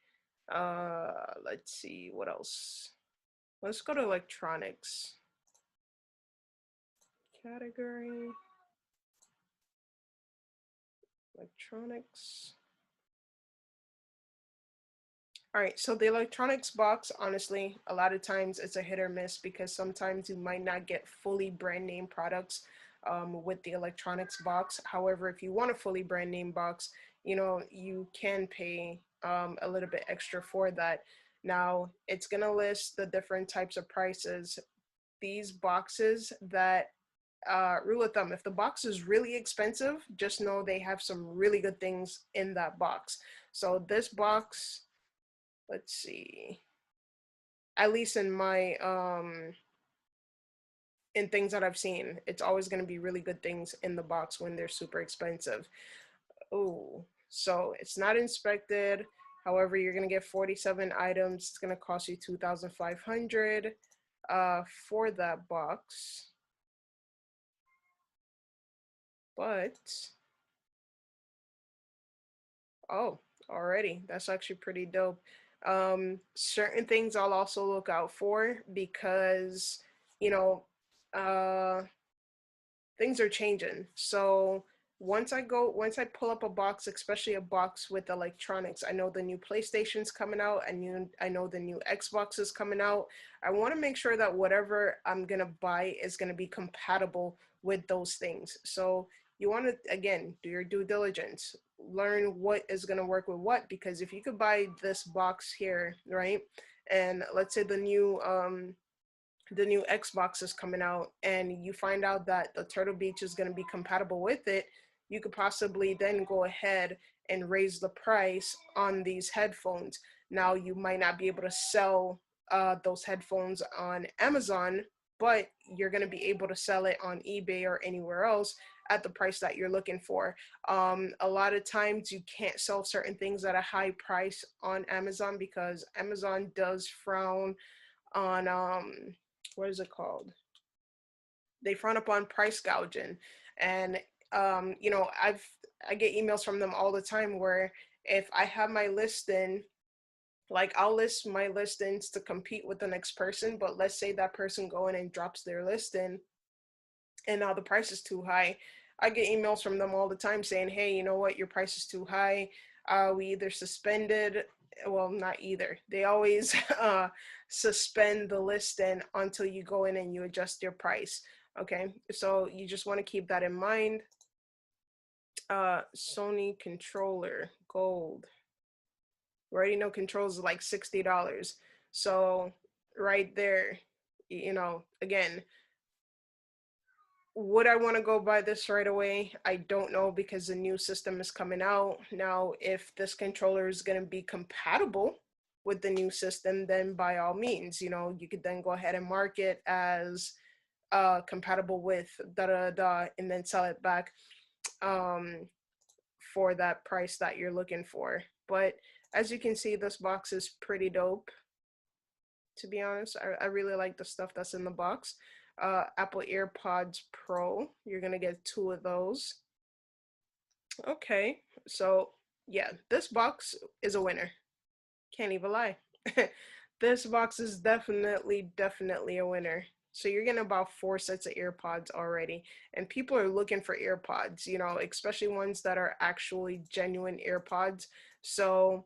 Let's see what else. Let's go to electronics category. Electronics. All right, so the electronics box, honestly, a lot of times it's a hit or miss because sometimes you might not get fully brand name products with the electronics box. However, if you want a fully brand name box, you can pay a little bit extra for that. Now, it's going to list the different types of prices. These boxes that rule of thumb, if the box is really expensive, just know they have some really good things in that box. So this box, let's see, at least in things that I've seen, it's always going to be really good things in the box when they're super expensive. Oh, so it's not inspected. However, you're going to get 47 items. It's going to cost you 2,500 for that box. But oh, already. That's actually pretty dope. Certain things I'll also look out for because, you know, uh, things are changing. So once I pull up a box, especially a box with electronics, I know the new PlayStation's coming out, I know the new Xbox is coming out. I want to make sure that whatever I'm gonna buy is gonna be compatible with those things. So you want to again do your due diligence, learn what is gonna work with what, because if you could buy this box here, right? And let's say the new Xbox is coming out and you find out that the Turtle Beach is going to be compatible with it, you could possibly then go ahead and raise the price on these headphones. Now, you might not be able to sell those headphones on Amazon, but you're going to be able to sell it on eBay or anywhere else at the price that you're looking for. A lot of times you can't sell certain things at a high price on Amazon because Amazon does frown on what is it called? They frown upon price gouging, and I get emails from them all the time where if I have my listing, like I'll list my listings to compete with the next person, but let's say that person go in and drops their listing and now the price is too high. I get emails from them all the time saying, hey, you know what, your price is too high. We either suspended, well, not either. They always suspend the listing until you go in and you adjust your price. Okay, so you just want to keep that in mind. Sony controller, gold. We already know controls are like $60. So right there, again, would I want to go buy this right away? I don't know because the new system is coming out. Now, if this controller is going to be compatible with the new system, then by all means, you could then go ahead and mark it as compatible with da da da and then sell it back um, for that price that you're looking for. But as you can see, this box is pretty dope, to be honest. I really like the stuff that's in the box. Apple AirPods Pro. You're gonna get 2 of those. Okay, so yeah, this box is a winner. Can't even lie. This box is definitely a winner. So you're getting about 4 sets of AirPods already, and people are looking for AirPods, especially ones that are actually genuine AirPods. So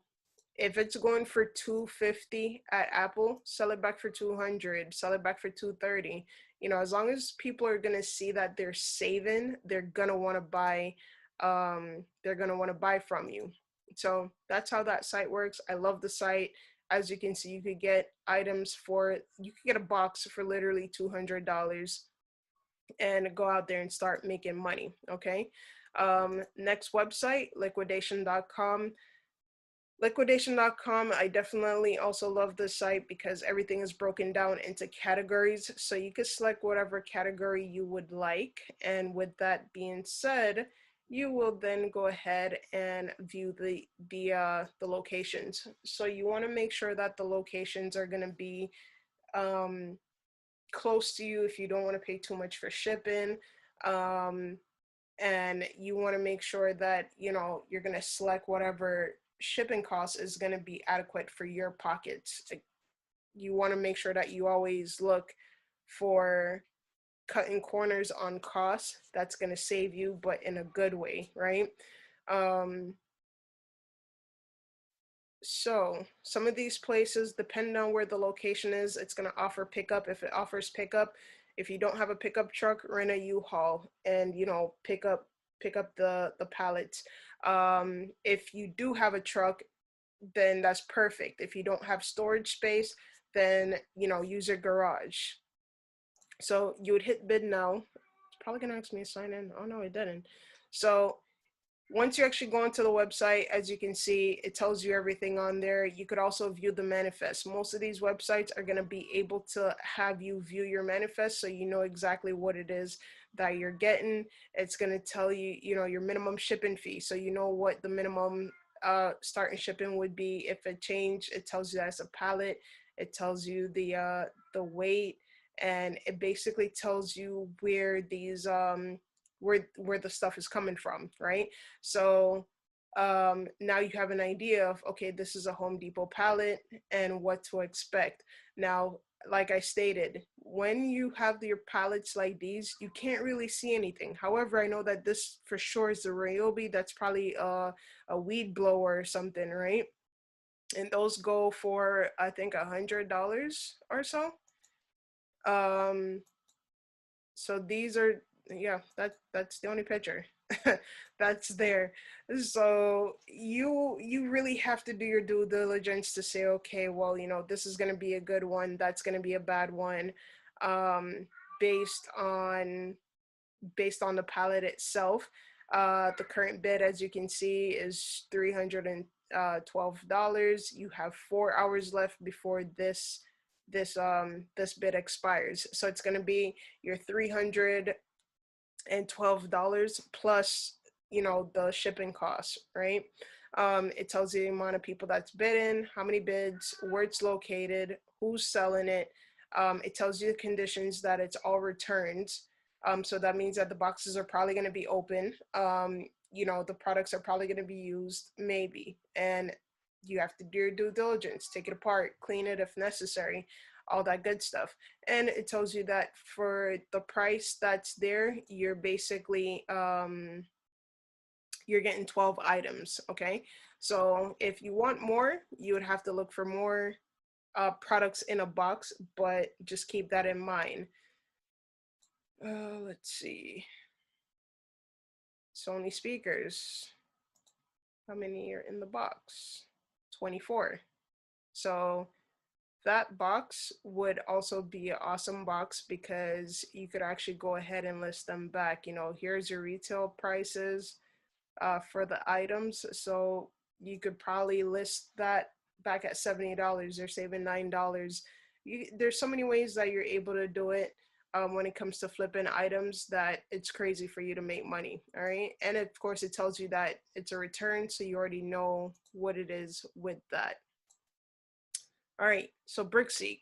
if it's going for 250 at Apple, sell it back for 200, sell it back for 230. As long as people are going to see that they're saving, they're going to want to buy from you. So that's how that site works. I love the site. As you can see, you could get you could get a box for literally $200 and go out there and start making money. Okay. Next website, liquidation.com. Liquidation.com, I definitely also love this site because everything is broken down into categories. So you can select whatever category you would like. And with that being said, you will then go ahead and view the locations. So you want to make sure that the locations are going to be um, close to you if you don't want to pay too much for shipping. Um, and you want to make sure that you're going to select whatever shipping cost is going to be adequate for your pockets. Like, you want to make sure that you always look for cutting corners on costs that's going to save you, but in a good way, right? um, so some of these places, depending on where the location is, it's going to offer pickup. If it offers pickup, if you don't have a pickup truck, rent a U-Haul and pick up the pallets. If you do have a truck, then that's perfect. If you don't have storage space, then use your garage. So you would hit bid now. It's probably gonna ask me to sign in. Oh no, it didn't. So once you actually go onto the website, as you can see, it tells you everything on there. You could also view the manifest. Most of these websites are going to be able to have you view your manifest so you know exactly what it is that you're getting. It's going to tell you, your minimum shipping fee. So you know what the minimum starting shipping would be. If it changed, it tells you that it's a pallet. It tells you the weight, and it basically tells you where these where the stuff is coming from, right? So now you have an idea of, okay, this is a Home Depot pallet and what to expect. Now, like I stated, when you have your pallets like these, you can't really see anything. However, I know that this for sure is the Ryobi. That's probably a weed blower or something, right? And those go for, I think, $100 or so. Um, so these are, yeah, that's the only picture that's there. So you really have to do your due diligence to say, okay, well, this is going to be a good one, that's going to be a bad one, um based on the palette itself. The current bid, as you can see, is $312. You have 4 hours left before this bid expires. So it's going to be your $312 plus the shipping costs, right? It tells you the amount of people that's bidding, how many bids, where it's located, who's selling it. It tells you the conditions, that it's all returns. So that means that the boxes are probably going to be open. The products are probably going to be used, maybe, and you have to do your due diligence, take it apart, clean it if necessary, all that good stuff. And it tells you that for the price that's there, you're basically you're getting 12 items. Okay, so if you want more, you would have to look for more products in a box, but just keep that in mind. Let's see. Sony speakers, how many are in the box? 24. So that box would also be an awesome box, because you could actually go ahead and list them back. Here's your retail prices for the items. So you could probably list that back at $70. They're saving $9. There's so many ways that you're able to do it when it comes to flipping items, that it's crazy for you to make money. All right. And of course, it tells you that it's a return. So you already know what it is with that. All right, so Brickseek.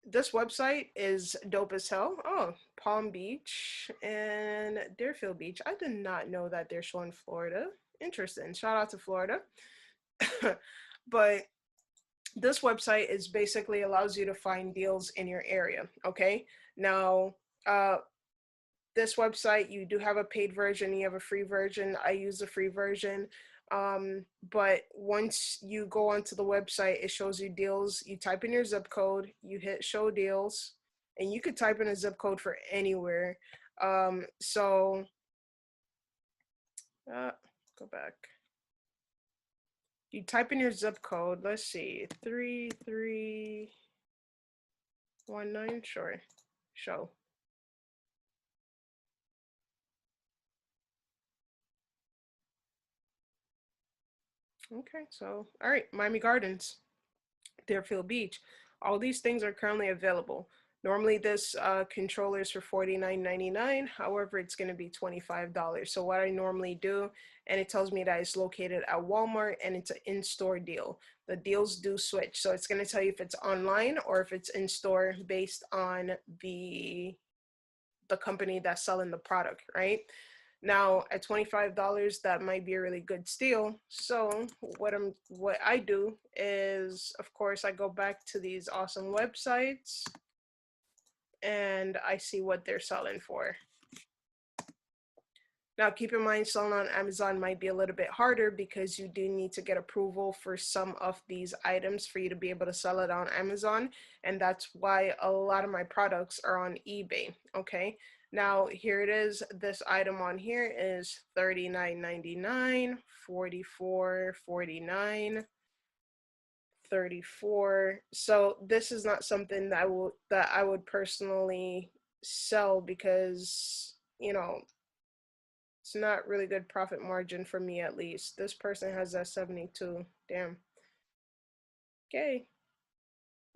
This website is dope as hell. Oh, Palm Beach and Deerfield Beach. I did not know that they're showing Florida. Interesting. Shout out to Florida. But this website is basically allows you to find deals in your area. Okay. Now, this website, you do have a paid version, you have a free version. I use the free version. But once you go onto the website, it shows you deals. You type in your zip code, you hit show deals, and you could type in a zip code for anywhere. So go back. You type in your zip code. Let's see, 3319. Sure, show. Okay, so all right, Miami Gardens, Deerfield Beach. All these things are currently available. Normally this controller is for $49.99. However, it's going to be $25. So what I normally do, and it tells me that it's located at Walmart and it's an in-store deal. The deals do switch. So it's going to tell you if it's online or if it's in store based on the company that's selling the product, right? Now at $25, that might be a really good steal. So what I do is, of course, I go back to these awesome websites and I see what they're selling for. Now, keep in mind, selling on Amazon might be a little bit harder because you do need to get approval for some of these items for you to be able to sell it on Amazon. And that's why a lot of my products are on eBay. Okay. Now, here it is. This item on here is $39.99, $44.49, 34. So this is not something that I would personally sell because, it's not really good profit margin for me, at least. This person has that 72. Damn. Okay.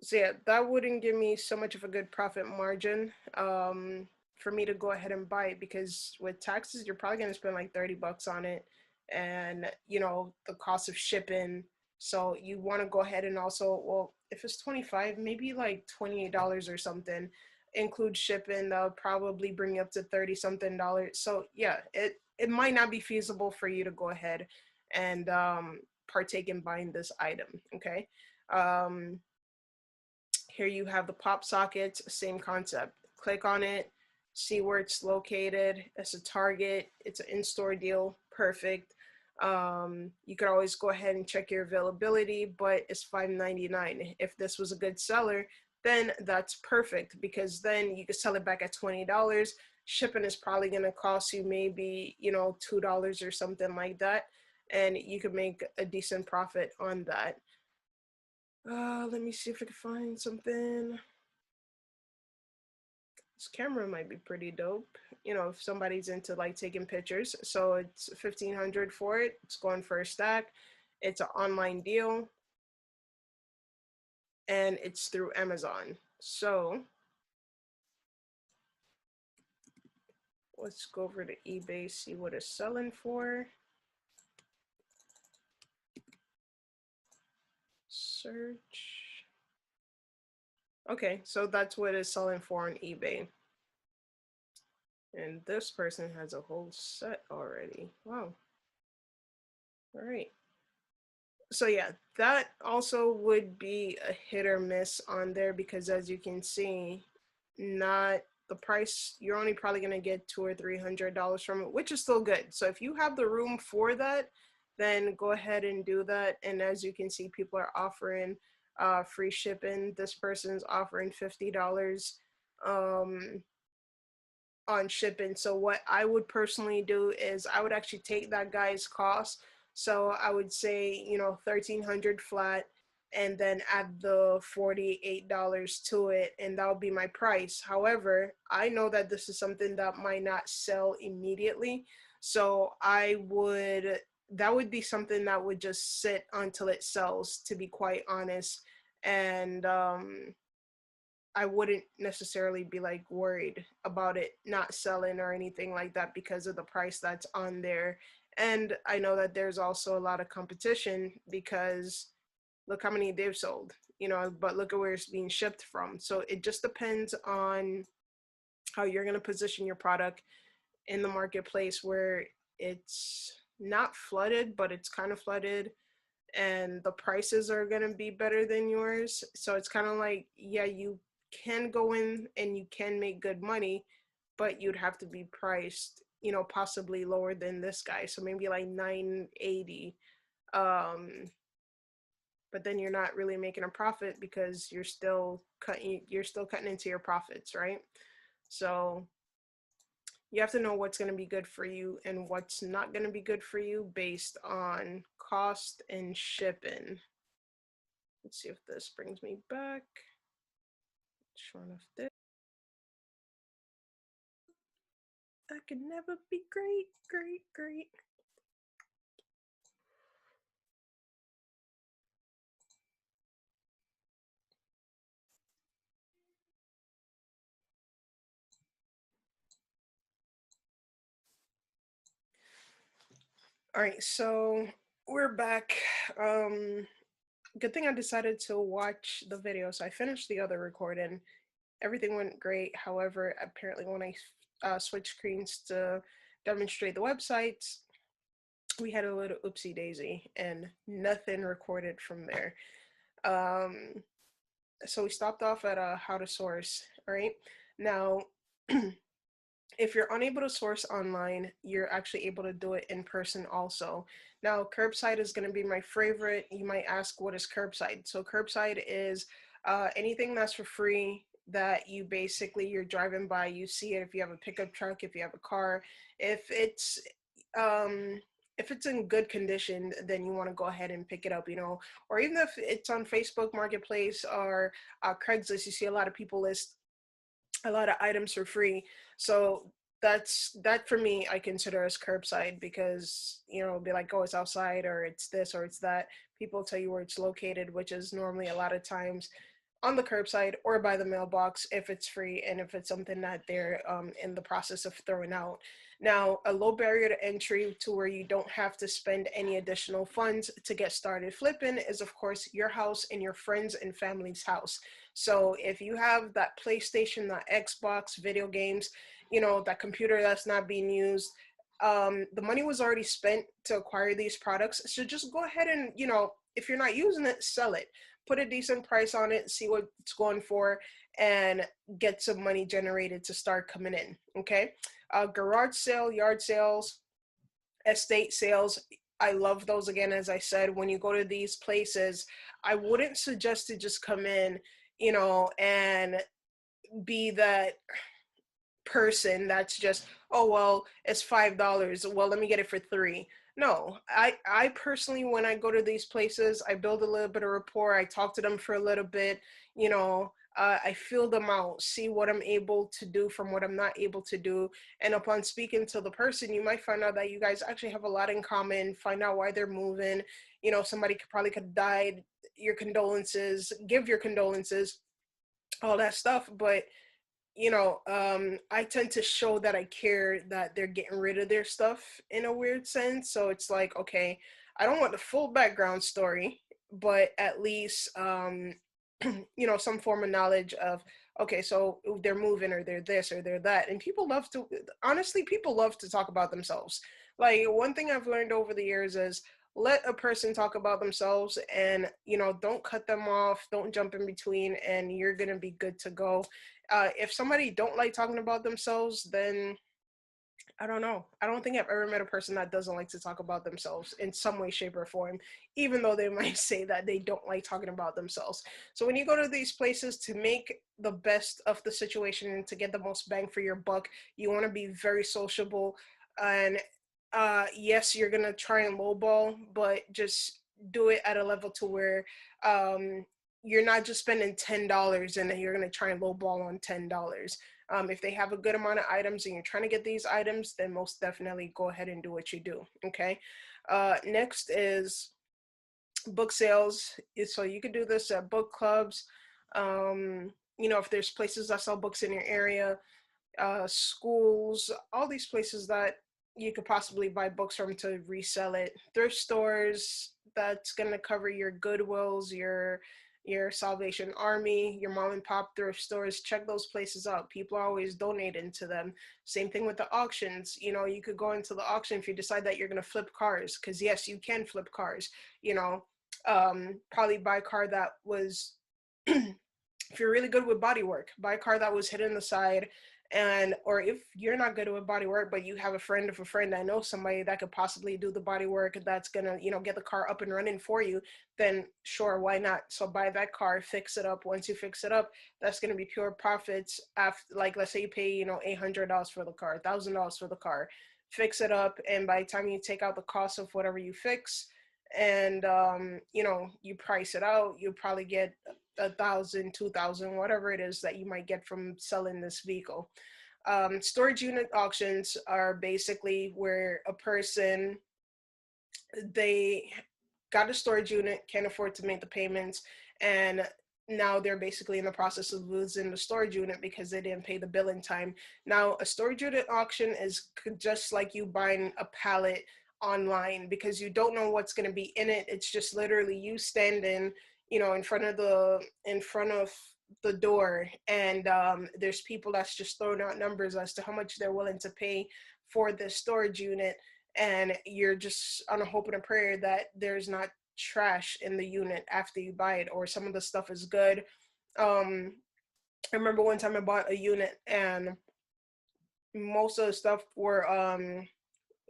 So yeah, that wouldn't give me so much of a good profit margin for me to go ahead and buy it, because with taxes, you're probably gonna spend like 30 bucks on it, and the cost of shipping. So you want to go ahead and also, well, if it's 25, maybe like $28 or something, include shipping. That'll probably bring you up to 30 something dollars. So yeah, it might not be feasible for you to go ahead and partake in buying this item. Okay. Um, Here you have the pop sockets, same concept. Click on it, see where it's located. It's a Target, it's an in-store deal, perfect. You could always go ahead and check your availability, but it's $5.99. If this was a good seller, then that's perfect, because then you could sell it back at $20. Shipping is probably going to cost you maybe, $2 or something like that, and you could make a decent profit on that. Let me see if I can find something. This camera might be pretty dope, if somebody's into like taking pictures. So it's 1,500 for it. It's going for a stack. It's an online deal, and it's through Amazon. So let's go over to eBay, see what it's selling for. Search. Okay, so that's what it's selling for on eBay. And this person has a whole set already. Wow. All right. So yeah, that also would be a hit or miss on there, because as you can see, not the price, you're only probably going to get $200 or $300 from it, which is still good. So if you have the room for that, then go ahead and do that. And as you can see, people are offering free shipping. This person's offering $50 on shipping. So what I would personally do is I would actually take that guy's cost. So I would say, 1,300 flat, and then add the $48 to it, and that would be my price. However, I know that this is something that might not sell immediately. So that would be something that would just sit until it sells, to be quite honest. And I wouldn't necessarily be like worried about it not selling or anything like that because of the price that's on there. And I know that there's also a lot of competition, because look how many they've sold, but look at where it's being shipped from. So it just depends on how you're going to position your product in the marketplace where it's not flooded, but it's kind of flooded, and the prices are going to be better than yours. So it's kind of like, yeah, you can go in and you can make good money, but you'd have to be priced, possibly lower than this guy. So maybe like 980. But then you're not really making a profit, because you're still cutting into your profits, right? So you have to know what's going to be good for you and what's not going to be good for you based on cost and shipping. Let's see if this brings me back. Sure enough, this. That could never be great, great, great. All right, so we're back. Um, Good thing I decided to watch the video. So I finished the other recording. Everything went great. However, apparently when I switched screens to demonstrate the websites, we had a little oopsie daisy and nothing recorded from there. Um, so we stopped off at how to source. All right, now. If you're unable to source online, you're actually able to do it in person also. Now, curbside is going to be my favorite. You might ask, what is curbside? So, curbside is anything that's for free that you basically you're driving by, you see it. If you have a pickup truck, if you have a car, if it's um, if it's in good condition, then you want to go ahead and pick it up, or even if it's on Facebook Marketplace or Craigslist, you see a lot of people list a lot of items for free. So that for me I consider as curbside because be like, oh, it's outside or it's this or it's that. People tell you where it's located, which is normally a lot of times on the curbside or by the mailbox if it's free and if it's something that they're in the process of throwing out. Now, a low barrier to entry to where you don't have to spend any additional funds to get started flipping is, of course, your house and your friends and family's house. So if you have that PlayStation, that Xbox, video games, that computer that's not being used, the money was already spent to acquire these products. So just go ahead and, if you're not using it, sell it. Put a decent price on it, see what it's going for, and get some money generated to start coming in. Okay. Garage sale, yard sales, estate sales. I love those. Again, as I said, when you go to these places, I wouldn't suggest to just come in, and be that person that's just, oh well, it's $5, well let me get it for 3. No, I personally, when I go to these places, I build a little bit of rapport, I talk to them for a little bit, I feel them out, see what I'm able to do from what I'm not able to do. And upon speaking to the person, you might find out that you guys actually have a lot in common, find out why they're moving. Somebody could have died, your condolences, give your condolences, all that stuff. But I tend to show that I care that they're getting rid of their stuff in a weird sense. So it's like, okay, I don't want the full background story, but at least, some form of knowledge of, okay, so they're moving or they're this or they're that. And people love to, honestly, people love to talk about themselves. Like, one thing I've learned over the years is let a person talk about themselves and, don't cut them off, don't jump in between, and you're going to be good to go. If somebody don't like talking about themselves, then I don't know. I don't think I've ever met a person that doesn't like to talk about themselves in some way, shape, or form, even though they might say that they don't like talking about themselves. So when you go to these places to make the best of the situation and to get the most bang for your buck, you want to be very sociable. And yes, you're going to try and lowball, but just do it at a level to where um, you're not just spending $10 and then you're going to try and lowball on $10. If they have a good amount of items and you're trying to get these items, then most definitely go ahead and do what you do. Okay. Next is book sales. So you could do this at book clubs. If there's places that sell books in your area, schools, all these places that you could possibly buy books from to resell it. Thrift stores, that's going to cover your Goodwills, your Salvation Army, your mom and pop thrift stores. Check those places out. People are always donating to them. Same thing with the auctions. You could go into the auction if you decide that you're going to flip cars, because yes, you can flip cars. Probably buy a car that was if you're really good with body work, buy a car that was hit in the side. And or if you're not good with body work, but you have a friend of a friend that knows somebody that could possibly do the body work that's gonna, get the car up and running for you, then sure, why not? So buy that car, fix it up. Once you fix it up, that's gonna be pure profits. After, like, let's say you pay, $800 for the car, $1,000 for the car, fix it up, and by the time you take out the cost of whatever you fix, and you price it out, you probably get 1,000, 2,000, whatever it is that you might get from selling this vehicle. Storage unit auctions are basically where a person, they got a storage unit, can't afford to make the payments, and now they're basically in the process of losing the storage unit because they didn't pay the bill in time. Now, a storage unit auction is just like you buying a pallet online, because you don't know what's going to be in it. It's just literally you standing, in front of the door, and there's people that's just throwing out numbers as to how much they're willing to pay for this storage unit, and you're just on a hope and a prayer that there's not trash in the unit after you buy it, or some of the stuff is good. I remember one time I bought a unit, and most of the stuff were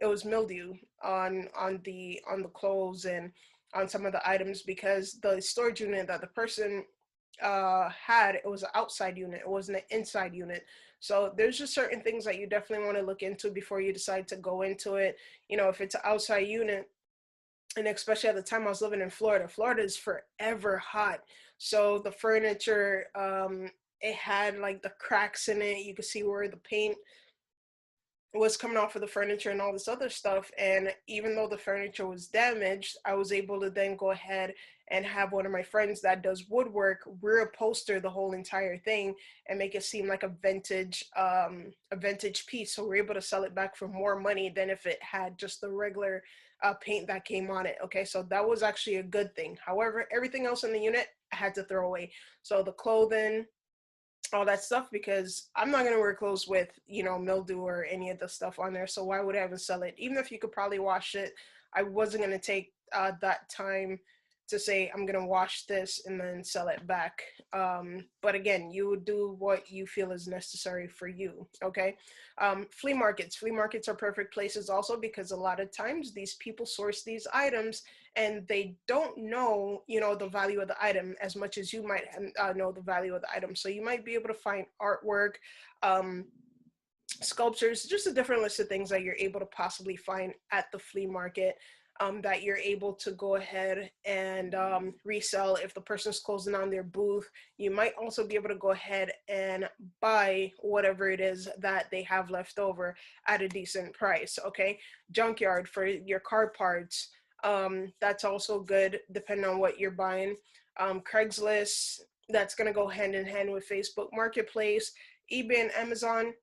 it was mildew on the clothes and on some of the items, because the storage unit that the person had, it was an outside unit, it wasn't an inside unit. So there's just certain things that you definitely want to look into before you decide to go into it. If it's an outside unit, and especially at the time I was living in Florida. Florida is forever hot. So the furniture, it had like the cracks in it. You could see where the paint was coming off of the furniture and all this other stuff. And even though the furniture was damaged, I was able to then go ahead and have one of my friends that does woodwork reupholster the whole entire thing and make it seem like a vintage piece. So we're able to sell it back for more money than if it had just the regular paint that came on it. Okay, so that was actually a good thing. However, everything else in the unit I had to throw away. So the clothing, all that stuff, because I'm not going to wear clothes with, mildew or any of the stuff on there. So why would I even sell it? Even if you could probably wash it, I wasn't going to take that time to say, I'm going to wash this and then sell it back. But again, you would do what you feel is necessary for you. Okay. Flea markets are perfect places also, because a lot of times these people source these items and they don't know, the value of the item as much as you might know the value of the item. So you might be able to find artwork, um, sculptures, just a different list of things that you're able to possibly find at the flea market, that you're able to go ahead and resell. If the person's closing on their booth, you might also be able to go ahead and buy whatever it is that they have left over at a decent price. Okay. Junkyard for your car parts. That's also good depending on what you're buying. Craigslist, that's going to go hand in hand with Facebook Marketplace. eBay and Amazon,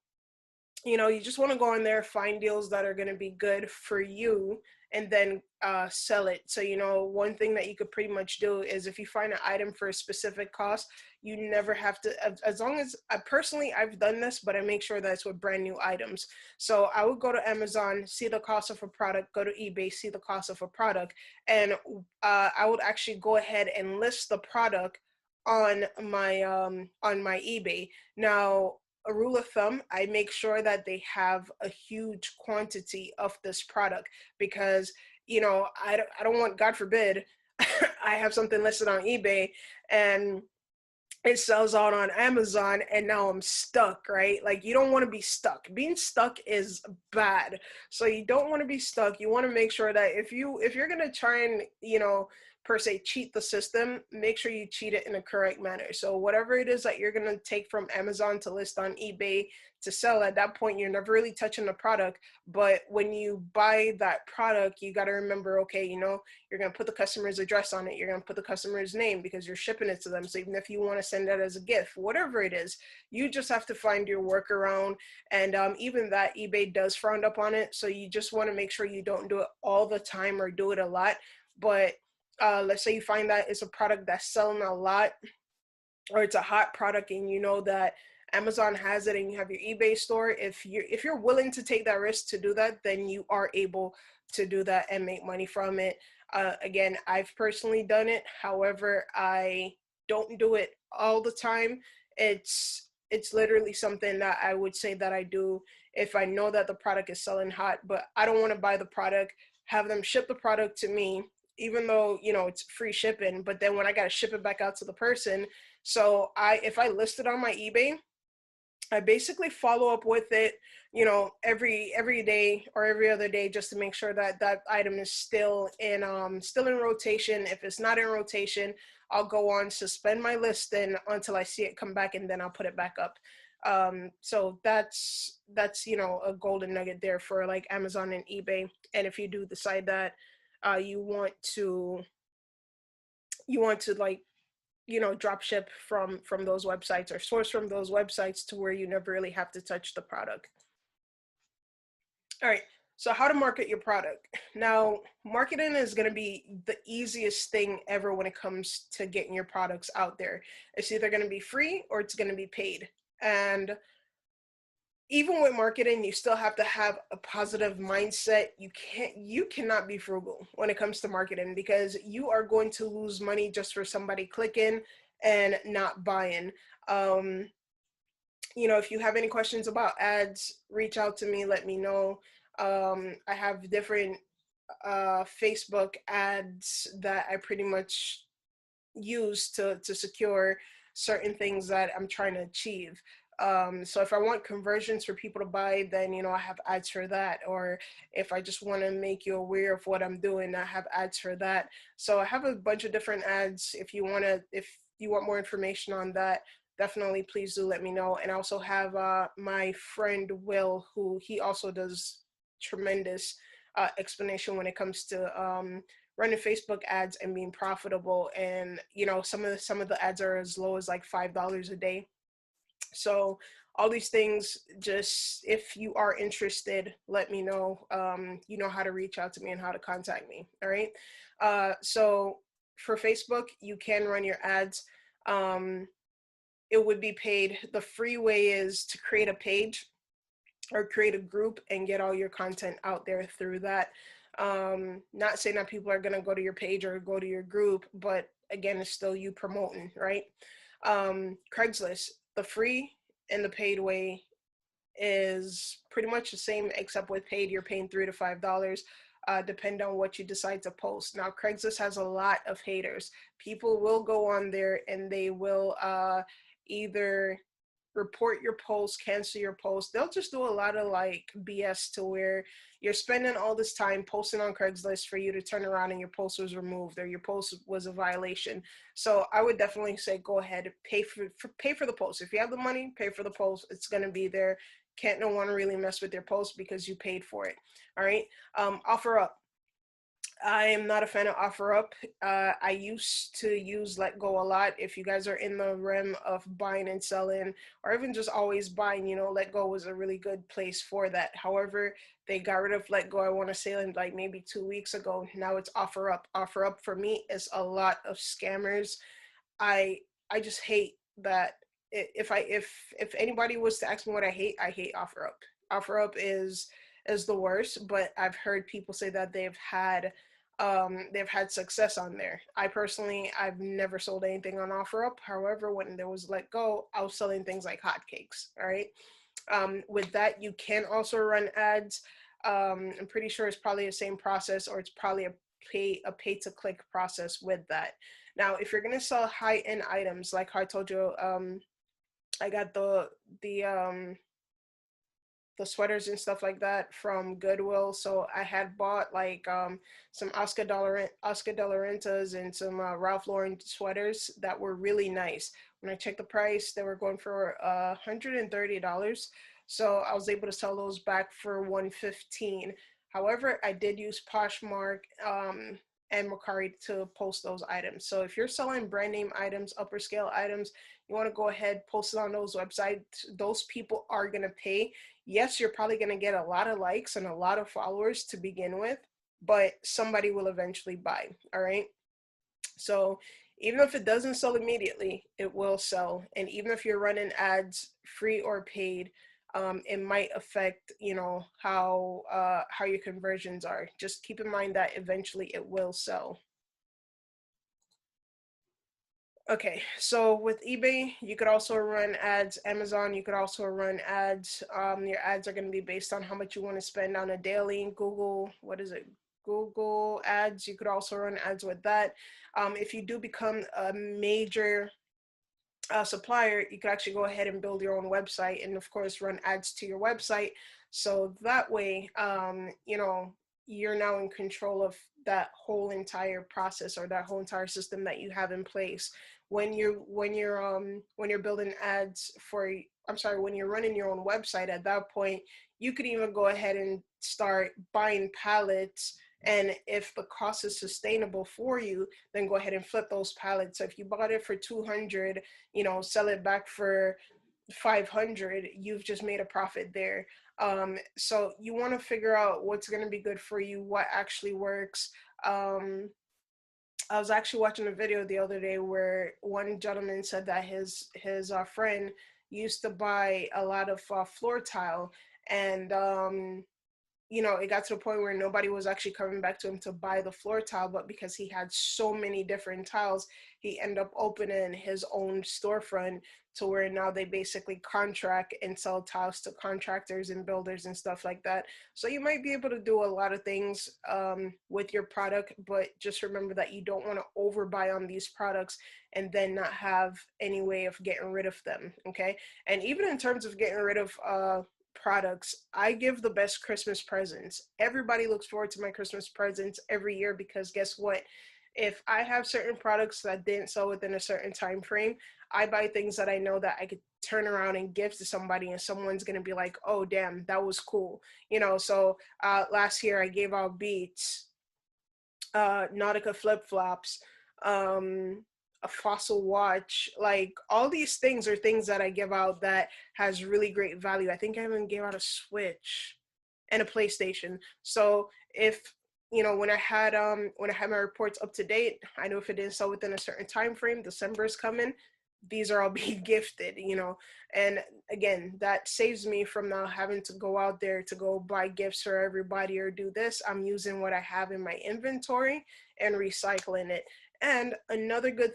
you just want to go in there, find deals that are going to be good for you, and then sell it. So, one thing that you could pretty much do is, if you find an item for a specific cost, you never have to, as long as, personally, I've done this, but I make sure that it's with brand new items. So I would go to Amazon, see the cost of a product, go to eBay, see the cost of a product, and I would actually go ahead and list the product on my eBay. Now, a rule of thumb, I make sure that they have a huge quantity of this product, because, I don't want, God forbid, I have something listed on eBay and it sells out on Amazon and now I'm stuck, right? Like, you don't want to be stuck. Being stuck is bad. So you don't want to be stuck. You want to make sure that if you're going to try and, per se cheat the system, make sure you cheat it in a correct manner. So whatever it is that you're going to take from Amazon to list on eBay to sell, at that point, you're never really touching the product. But when you buy that product, you got to remember, okay, you're going to put the customer's address on it. You're going to put the customer's name, because you're shipping it to them. So even if you want to send that as a gift, whatever it is, you just have to find your workaround. And even that, eBay does frown up on it. So you just want to make sure you don't do it all the time or do it a lot. But let's say you find that it's a product that's selling a lot, or it's a hot product, and you know that Amazon has it and you have your eBay store. If you're willing to take that risk to do that, then you are able to do that and make money from it. Again, I've personally done it. However, I don't do it all the time. It's literally something that I would say that I do if I know that the product is selling hot, but I don't want to buy the product, have them ship the product to me, even though, it's free shipping, but then when I got to ship it back out to the person. So if I list it on my eBay, I basically follow up with it, every day or every other day, just to make sure that that item is still in rotation. If it's not in rotation, I'll go on, suspend my listing until I see it come back, and then I'll put it back up. So that's a golden nugget there for like Amazon and eBay. And if you do decide that you want to like, drop ship from those websites, or source from those websites, to where you never really have to touch the product. All right. So how to market your product. Now, marketing is going to be the easiest thing ever when it comes to getting your products out there. It's either going to be free or it's going to be paid. And even with marketing, you still have to have a positive mindset. You cannot be frugal when it comes to marketing, because you are going to lose money just for somebody clicking and not buying. Um, if you have any questions about ads, reach out to me, let me know. I have different Facebook ads that I pretty much use to secure certain things that I'm trying to achieve. So if I want conversions for people to buy, then I have ads for that. Or if I just want to make you aware of what I'm doing, I have ads for that. So I have a bunch of different ads. If you want more information on that, definitely please do let me know. And I also have my friend Will, who he also does tremendous explanation when it comes to running Facebook ads and being profitable. And some of the ads are as low as like $5 a day. So all these things, just if you are interested, let me know. You know how to reach out to me and how to contact me. All right. So for Facebook, you can run your ads. Um, it would be paid. The free way is to create a page or create a group and get all your content out there through that. Not saying that people are going to go to your page or go to your group, but again, it's still you promoting, right? Craigslist, the free and the paid way is pretty much the same, except with paid, you're paying $3 to $5, depending on what you decide to post. Now, Craigslist has a lot of haters. People will go on there and they will either report your post, cancel your post. They'll just do a lot of like BS to where you're spending all this time posting on Craigslist for you to turn around and your post was removed or your post was a violation. So I would definitely say go ahead, pay for the post. If you have the money, pay for the post. It's going to be there. Can't no one really mess with your post because you paid for it. All right. OfferUp. I am not a fan of OfferUp. I used to use Let Go a lot. If you guys are in the realm of buying and selling, or even just always buying, Let Go was a really good place for that. However, they got rid of Let Go, I want to say, in like maybe 2 weeks ago. Now it's OfferUp. OfferUp for me is a lot of scammers. I I just hate that. If anybody was to ask me what I hate OfferUp. OfferUp is the worst, but I've heard people say that they've had success on there. I've never sold anything on OfferUp. However, when there was Let Go, I was selling things like hotcakes. All right. With that, you can also run ads. I'm pretty sure it's probably the same process, or it's probably a pay to click process with that. Now, if you're gonna sell high end items, like how I told you, I got the sweaters and stuff like that from Goodwill. So I had bought like some Oscar de la Rentas and some Ralph Lauren sweaters that were really nice. When I checked the price, they were going for $130. So I was able to sell those back for $115. However, I did use Poshmark and Mercari to post those items. So if you're selling brand name items, upper scale items, you want to go ahead, post it on those websites. Those people are going to pay. Yes, you're probably going to get a lot of likes and a lot of followers to begin with, but somebody will eventually buy. All right. So even if it doesn't sell immediately, it will sell. And even if you're running ads, free or paid, it might affect, how your conversions are. Just keep in mind that eventually it will sell. Okay, so with eBay, you could also run ads. Amazon, you could also run ads. Your ads are going to be based on how much you want to spend on a daily. Google, what is it? Google ads, you could also run ads with that. If you do become a major supplier, you could actually go ahead and build your own website and, of course, run ads to your website. So that way, you're now in control of that whole entire process or that whole entire system that you have in place. When you're building ads for, I'm sorry, when you're running your own website, at that point, you could even go ahead and start buying pallets. And if the cost is sustainable for you, then go ahead and flip those pallets. So if you bought it for 200, sell it back for 500, you've just made a profit there. So you want to figure out what's going to be good for you, what actually works. Um, I was actually watching a video the other day where one gentleman said that his friend used to buy a lot of floor tile, and it got to the point where nobody was actually coming back to him to buy the floor tile, but because he had so many different tiles, he ended up opening his own storefront to where now they basically contract and sell tiles to contractors and builders and stuff like that. So you might be able to do a lot of things with your product, but just remember that you don't want to overbuy on these products and then not have any way of getting rid of them, okay? And even in terms of getting rid of products, I give the best Christmas presents. Everybody looks forward to my Christmas presents every year because guess what? If I have certain products that didn't sell within a certain time frame, I buy things that I know that I could turn around and give to somebody and someone's going to be like, "Oh, damn, that was cool." So last year I gave out Beats, Nautica flip-flops, a Fossil watch. Like all these things are things that I give out that has really great value. I think I even gave out a Switch and a PlayStation. So if when I had my reports up to date, I know if it didn't sell within a certain time frame, December is coming, these are all being gifted. And again, that saves me from now having to go out there to go buy gifts for everybody or do this. I'm using what I have in my inventory and recycling it. And another good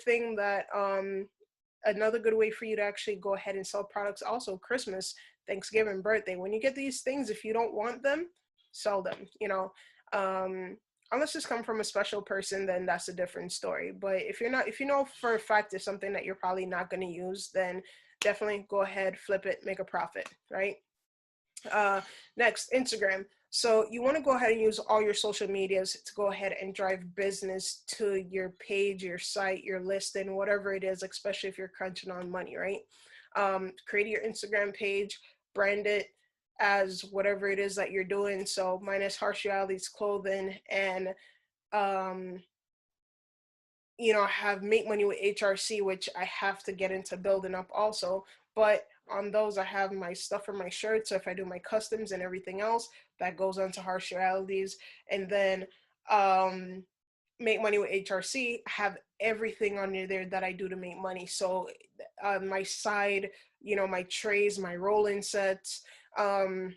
way for you to actually go ahead and sell products, also Christmas, Thanksgiving, birthday, when you get these things, if you don't want them, sell them. um Unless it's come from a special person, then that's a different story. But if you know for a fact it's something that you're probably not going to use, then definitely go ahead, flip it, make a profit, right? uh Next, Instagram. So you want to go ahead and use all your social medias to go ahead and drive business to your page, your site, your listing, whatever it is, especially if you're crunching on money, right? Create your Instagram page, brand it as whatever it is that you're doing. So mine is Harsh Realities Clothing, and um, I have Make Money with HRC, which I have to get into building up also. But on those, I have my stuff for my shirts. So if I do my customs and everything else, that goes on to Harsh Realities. And then um, Make Money with HRC, I have everything on there that I do to make money. So my side, my trays, my rolling sets, um,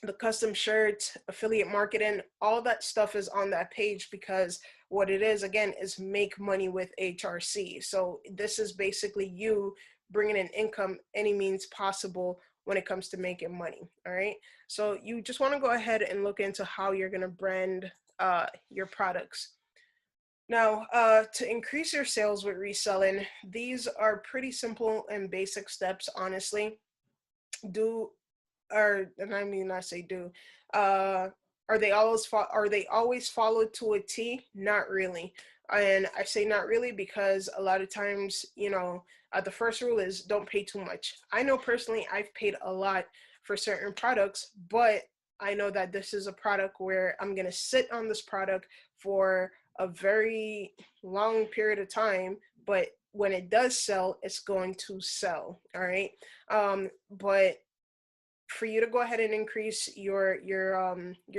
the custom shirts, affiliate marketing, all that stuff is on that page because what it is, again, is Make Money with HRC. So this is basically you bringing in income any means possible when it comes to making money. All right. So you just want to go ahead and look into how you're going to brand your products. Now, to increase your sales with reselling, these are pretty simple and basic steps, honestly. Do and I mean, I say do, uh are they always followed to a T? Not really. And I say not really because a lot of times, the first rule is don't pay too much. I know personally I've paid a lot for certain products, but I know that this is a product where I'm going to sit on this product for a very long period of time, but when it does sell, it's going to sell. All right. But for you to go ahead and increase your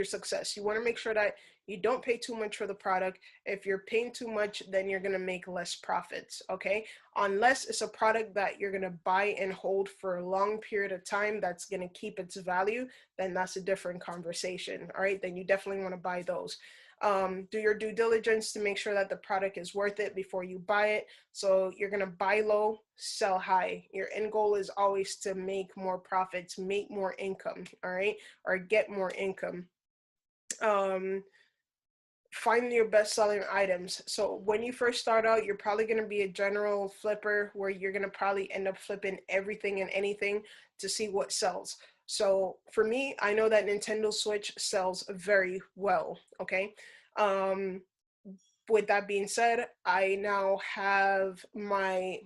success, you want to make sure that you don't pay too much for the product. If you're paying too much, then you're going to make less profits, okay? Unless it's a product that you're going to buy and hold for a long period of time that's going to keep its value, then that's a different conversation. All right, then you definitely want to buy those. Do your due diligence to make sure that the product is worth it before you buy it. So you're going to buy low, sell high. Your end goal is always to make more profits, make more income, all right? Or get more income. Find your best selling items. So when you first start out, you're probably going to be a general flipper where you're going to probably end up flipping everything and anything to see what sells. So for me, I know that Nintendo Switch sells very well, okay? Um, with that being said, I have my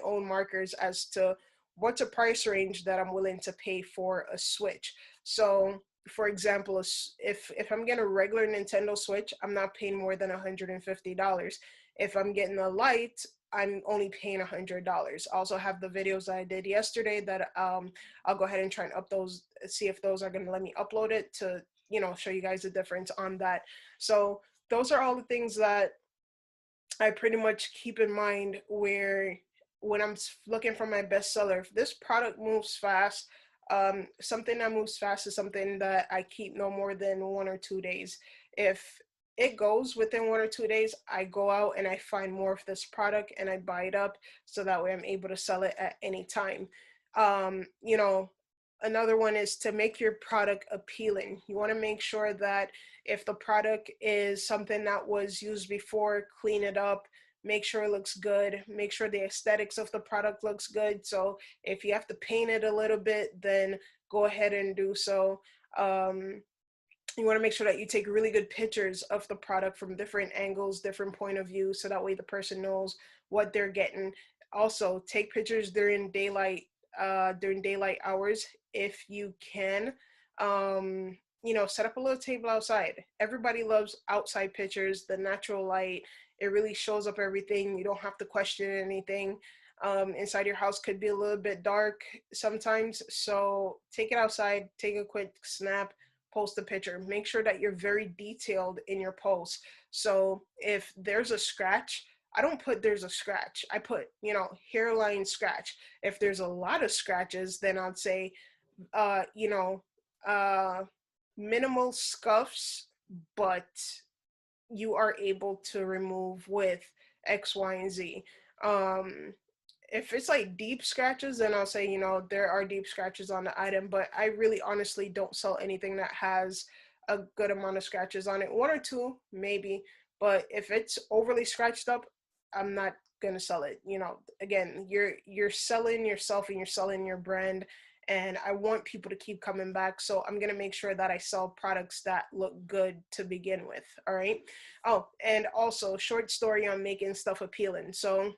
own markers as to what's a price range that I'm willing to pay for a Switch. So for example, if I'm getting a regular Nintendo Switch, I'm not paying more than $150. If I'm getting a Lite, I'm only paying $100. I also have the videos that I did yesterday that I'll go ahead and try and up those, see if those are going to let me upload it to, you know, show you guys the difference on that. So those are all the things that I pretty much keep in mind where when I'm looking for my bestseller, if this product moves fast, something that moves fast is something that I keep no more than 1 or 2 days. If it goes within 1 or 2 days, I go out and I find more of this product and I buy it up so that way I'm able to sell it at any time. You know, another one is to make your product appealing. You want to make sure that if the product is something that was used before, clean it up, make sure it looks good, make sure the aesthetics of the product looks good. So if you have to paint it a little bit, then go ahead and do so. You want to make sure that you take really good pictures of the product from different angles, different point of view, so that way the person knows what they're getting. Also, take pictures during daylight hours if you can. You know, set up a little table outside. Everybody loves outside pictures, the natural light. It really shows up everything. You don't have to question anything. Inside your house could be a little bit dark sometimes, so take it outside, take a quick snap, post a picture. Make sure that you're very detailed in your post. So if there's a scratch, I don't put there's a scratch. I put, you know, hairline scratch. If there's a lot of scratches, then I'd say, you know, uh, minimal scuffs, but you are able to remove with X, Y, and Z. Um, if it's like deep scratches, then I'll say, you know, there are deep scratches on the item, but I really honestly don't sell anything that has a good amount of scratches on it. 1 or 2, maybe, but if it's overly scratched up, I'm not gonna sell it. You know, again, you're selling yourself and you're selling your brand, and I want people to keep coming back. So I'm gonna make sure that I sell products that look good to begin with. All right. Oh, and also short story on making stuff appealing. So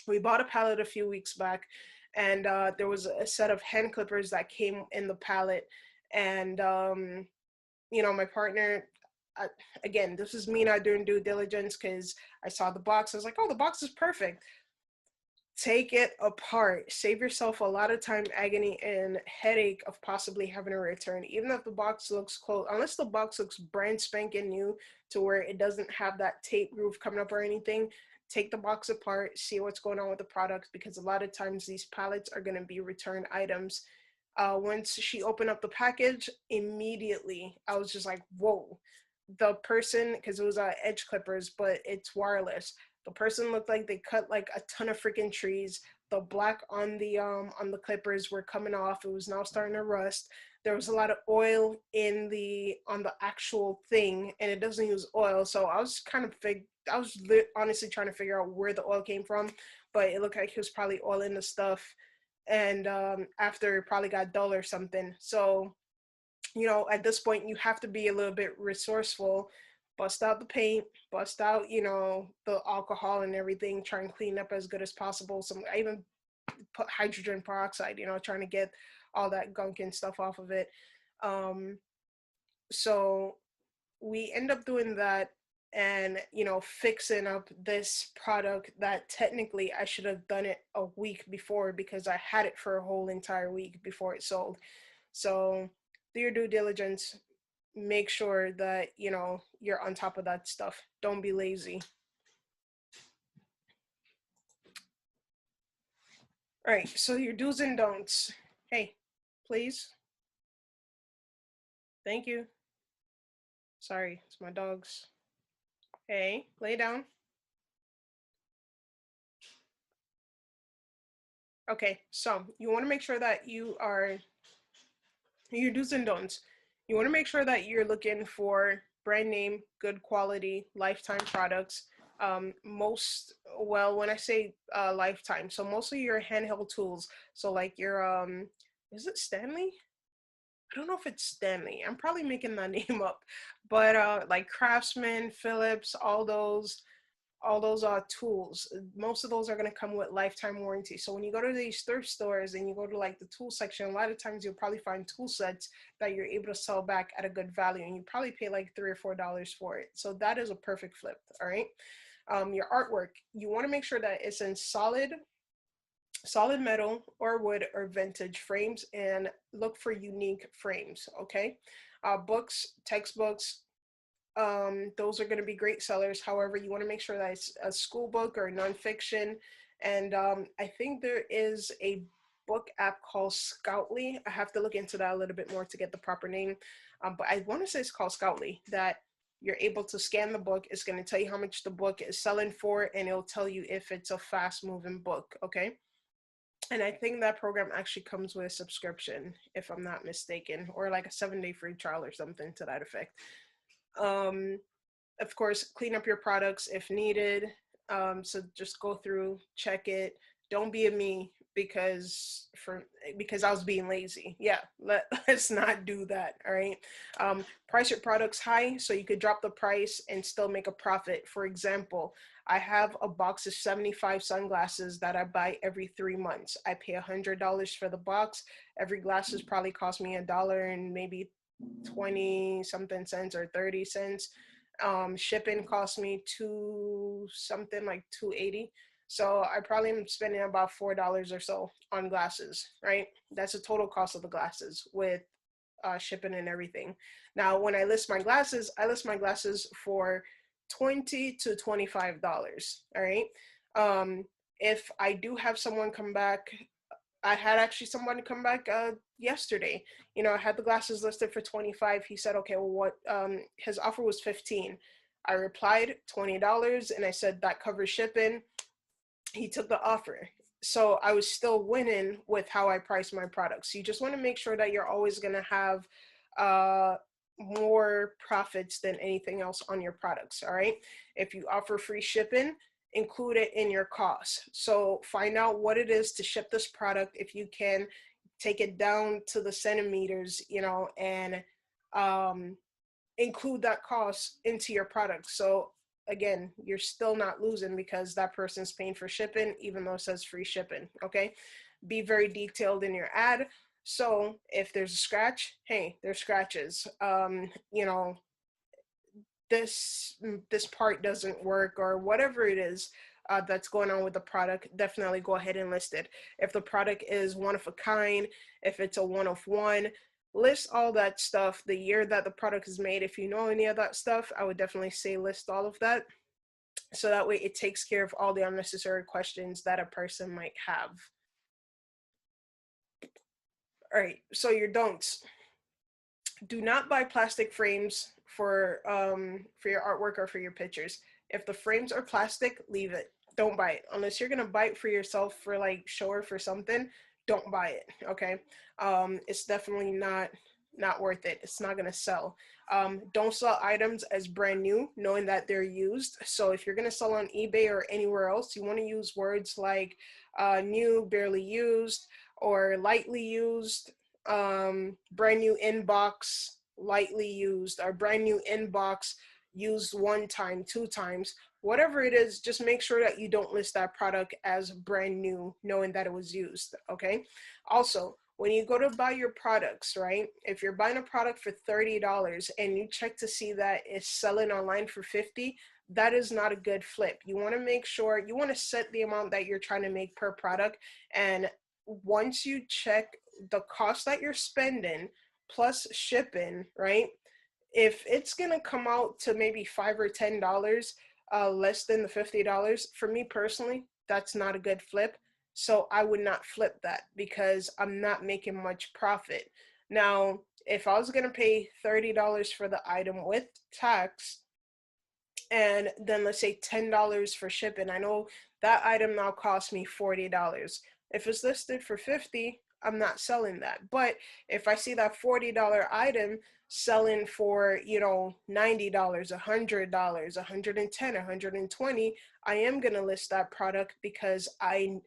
we bought a palette a few weeks back, and there was a set of hand clippers that came in the palette, and you know, my partner, I, again, this is me not doing due diligence because I saw the box. I was like, oh, the box is perfect. Take it apart. Save yourself a lot of time, agony, and headache of possibly having to return. Even if the box looks close, unless the box looks brand spanking new to where it doesn't have that tape groove coming up or anything, take the box apart, see what's going on with the product, because a lot of times these palettes are going to be return items. Once she opened up the package, immediately I was just like, whoa. The person, because it was edge clippers, but it's wireless. The person looked like they cut like a ton of freaking trees. The black on the clippers were coming off. It was now starting to rust. There was a lot of oil in the on the actual thing, and it doesn't use oil. So I was kind of honestly trying to figure out where the oil came from, but it looked like it was probably oil in the stuff, and after it probably got dull or something. So, you know, at this point you have to be a little bit resourceful. Bust out the paint, bust out, you know, the alcohol and everything, try and clean up as good as possible. I even put hydrogen peroxide, you know, trying to get all that gunk and stuff off of it. um so we end up doing that, and, you know, fixing up this product that technically I should have done it a week before because I had it for a whole entire week before it sold. So do your due diligence. Make sure that, you know, you're on top of that stuff. Don't be lazy. All right, so your do's and don'ts. Hey, please. Thank you. Sorry, it's my dogs. Hey, lay down. Okay, so you want to make sure that your do's and don'ts. You want to make sure that you're looking for brand name, good quality, lifetime products. When I say lifetime, so mostly your handheld tools. So like your is it Stanley? I don't know if it's Stanley. I'm probably making that name up, but like Craftsman, Phillips, all those tools, most of those are going to come with lifetime warranty. So when you go to these thrift stores and you go to like the tool section, a lot of times you'll probably find tool sets that you're able to sell back at a good value, and you probably pay like $3 or $4 for it. So that is a perfect flip. All right. Your artwork, you want to make sure that it's in solid metal or wood or vintage frames, and look for unique frames. Okay, books, textbooks, those are going to be great sellers. However, you want to make sure that it's a school book or nonfiction. And I think there is a book app called Scoutly. I have to look into that a little bit more to get the proper name. But I want to say it's called Scoutly, that you're able to scan the book. It's going to tell you how much the book is selling for, and it'll tell you if it's a fast moving book. Okay. And I think that program actually comes with a subscription, if I'm not mistaken, or like a 7-day free trial or something to that effect. Um, of course, clean up your products if needed. So just go through, check it. Don't be a me because I was being lazy. Yeah, let's not do that. All right. Price your products high so you could drop the price and still make a profit. For example, I have a box of 75 sunglasses that I buy every 3 months. I pay $100 for the box. Every glasses probably cost me $1 and maybe 20 something cents or 30 cents. Shipping cost me two something like 280. So I probably am spending about $4 or so on glasses, right? That's the total cost of the glasses with shipping and everything. Now, when I list my glasses for $20 to $25. All right. Um, if I do have someone come back, I had actually somebody come back yesterday. You know, I had the glasses listed for 25. He said, okay, well, what? His offer was 15. I replied $20, and I said that covers shipping. He took the offer. So I was still winning with how I price my products. You just want to make sure that you're always going to have uh, more profits than anything else on your products. All right. If you offer free shipping, include it in your costs. So find out what it is to ship this product. If you can, take it down to the centimeters, you know, and um, include that cost into your product. So again, you're still not losing because that person's paying for shipping, even though it says free shipping. Okay. Be very detailed in your ad. So if there's a scratch, hey, there's scratches. You know, this part doesn't work or whatever it is that's going on with the product, definitely go ahead and list it. If the product is one of a kind, if it's a one of one, list all that stuff, the year that the product is made. If you know any of that stuff, I would definitely say list all of that, so that way it takes care of all the unnecessary questions that a person might have. All right, so your don'ts: do not buy plastic frames for your artwork or for your pictures. If the frames are plastic, leave it. Don't buy it unless you're gonna buy it for yourself for like show or for something. Don't buy it. Okay, it's definitely not worth it. It's not gonna sell. Don't sell items as brand new, knowing that they're used. So if you're gonna sell on eBay or anywhere else, you want to use words like new, barely used, or lightly used, brand new inbox, lightly used, or brand new inbox, used one time, two times, whatever it is. Just make sure that you don't list that product as brand new, knowing that it was used. Okay. Also, when you go to buy your products, right? If you're buying a product for $30 and you check to see that it's selling online for 50, that is not a good flip. You want to make sure you want to set the amount that you're trying to make per product. And once you check the cost that you're spending plus shipping, right? If it's gonna come out to maybe $5 or $10 less than the $50, for me personally, that's not a good flip. So I would not flip that because I'm not making much profit. Now, if I was gonna pay $30 for the item with tax, and then let's say $10 for shipping, I know that item now costs me $40. If it's listed for 50, I'm not selling that. But if I see that $40 item selling for, you know, $90, $100, 110, 120, I am going to list that product because I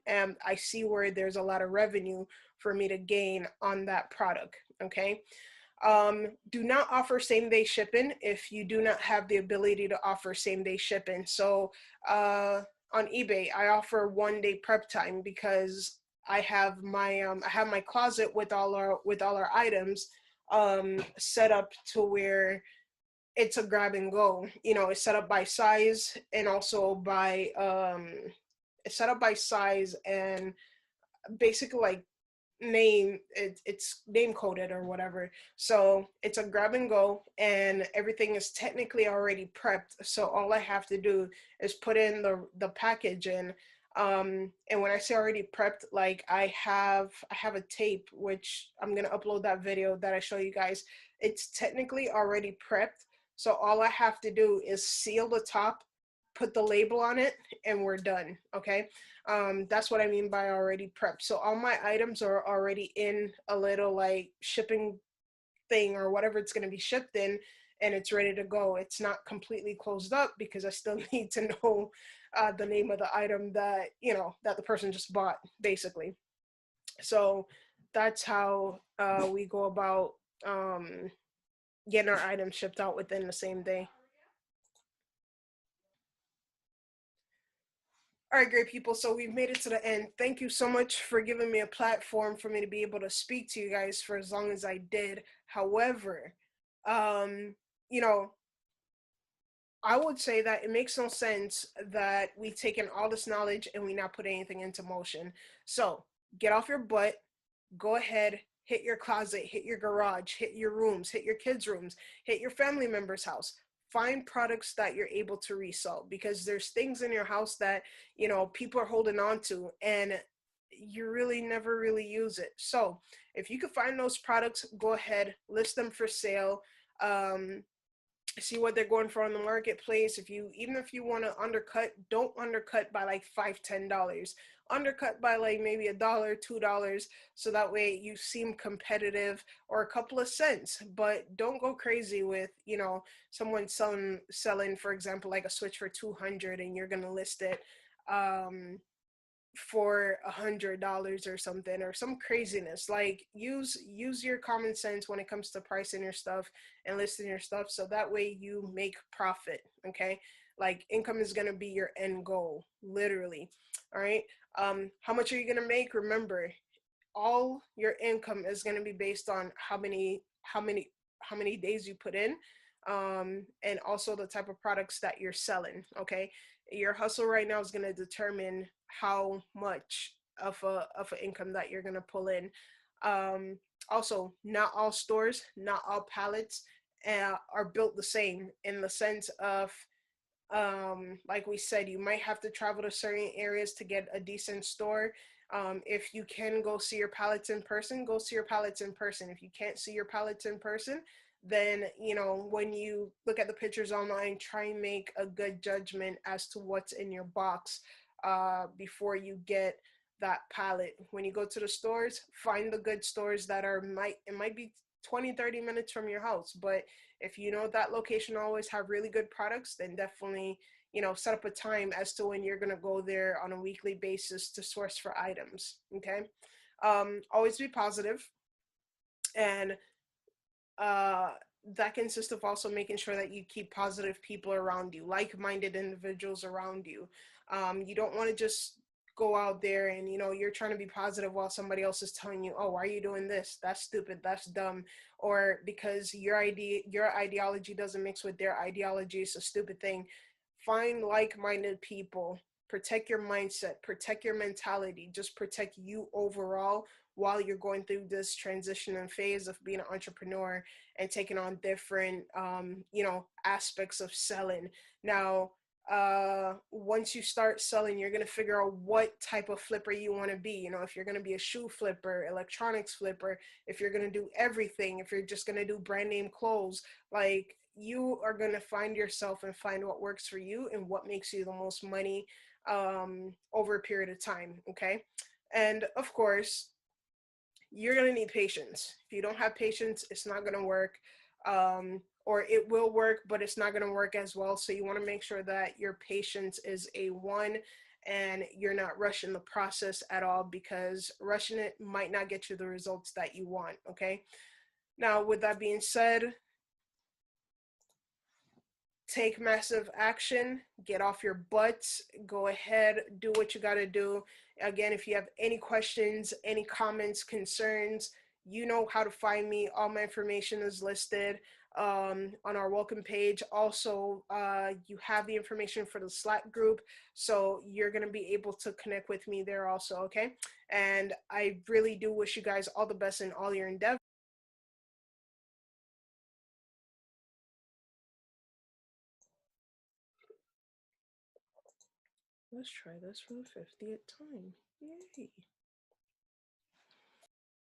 see where there's a lot of revenue for me to gain on that product. Okay. Do not offer same day shipping if you do not have the ability to offer same day shipping. So on eBay, I offer 1 day prep time because I have my closet with all our items set up to where it's a grab and go. It's set up by size, and also by it's set up by size, and basically like it's name coded or whatever. So it's a grab and go, and everything is technically already prepped, so all I have to do is put in the package in. And when I say already prepped, like I have a tape, which I'm gonna upload that video that I show you guys. It's technically already prepped, so all I have to do is seal the top, put the label on it, and we're done. Okay. That's what I mean by already prepped. So all my items are already in a little like shipping thing or whatever it's going to be shipped in, and it's ready to go. It's not completely closed up because I still need to know the name of the item that that the person just bought, basically. So that's how we go about um, getting our items shipped out within the same day. All right, great people. So we've made it to the end. Thank you so much for giving me a platform for me to be able to speak to you guys for as long as I did. However, um, you know, I would say that it makes no sense that we've taken all this knowledge and we not put anything into motion. So get off your butt, go ahead, hit your closet, hit your garage, hit your rooms, hit your kids' rooms, hit your family member's house. Find products that you're able to resell, because there's things in your house that, people are holding on to, and you really never really use it. So if you can find those products, go ahead, list them for sale. Um, See what they're going for on the marketplace. Even if you want to undercut, don't undercut by like $5-10. Undercut by like maybe $1, $2, so that way you seem competitive, or a couple of cents. But don't go crazy with someone selling, for example, like a switch for 200, and you're gonna list it for $100 or something, or some craziness. Like use your common sense when it comes to pricing your stuff and listing your stuff, so that way you make profit. Okay, like income is going to be your end goal, literally. All right. How much are you going to make? Remember, all your income is going to be based on how many days you put in, and also the type of products that you're selling. Okay, your hustle right now is going to determine how much of an income that you're going to pull in. um, Also, not all stores, not all pallets are built the same, in the sense of, like we said, you might have to travel to certain areas to get a decent store. If you can go see your pallets in person, go see your pallets in person. If you can't see your pallets in person, then when you look at the pictures online, try and make a good judgment as to what's in your box before you get that pallet. When you go to the stores, find the good stores that might be 20-30 minutes from your house, but if you know that location always have really good products, then definitely, set up a time as to when you're going to go there on a weekly basis to source for items. Okay. Always be positive, and uh, that consists of also making sure that you keep positive people around you, like-minded individuals around you. You don't want to just go out there and you're trying to be positive while somebody else is telling you, oh, why are you doing this? That's stupid, that's dumb. Or because your ideology doesn't mix with their ideology, it's a stupid thing. Find like-minded people, protect your mindset, protect your mentality, just protect you overall while you're going through this transition and phase of being an entrepreneur and taking on different aspects of selling. Now, once you start selling, you're going to figure out what type of flipper you want to be. If you're going to be a shoe flipper, electronics flipper, if you're going to do everything, if you're just going to do brand name clothes, like, you are going to find yourself and find what works for you and what makes you the most money over a period of time. Okay. And of course, you're going to need patience. If you don't have patience, it's not going to work. Or it will work, but it's not going to work as well. So you want to make sure that your patience is A1, and you're not rushing the process at all, because rushing it might not get you the results that you want. Okay. Now, with that being said, take massive action, get off your butts, go ahead, do what you got to do. Again, if you have any questions, any comments, concerns, you know how to find me. All my information is listed. on our welcome page. Also, you have the information for the Slack group, so you're going to be able to connect with me there also, okay? And I really do wish you guys all the best in all your endeavors. Let's try this for the 50th time. Yay.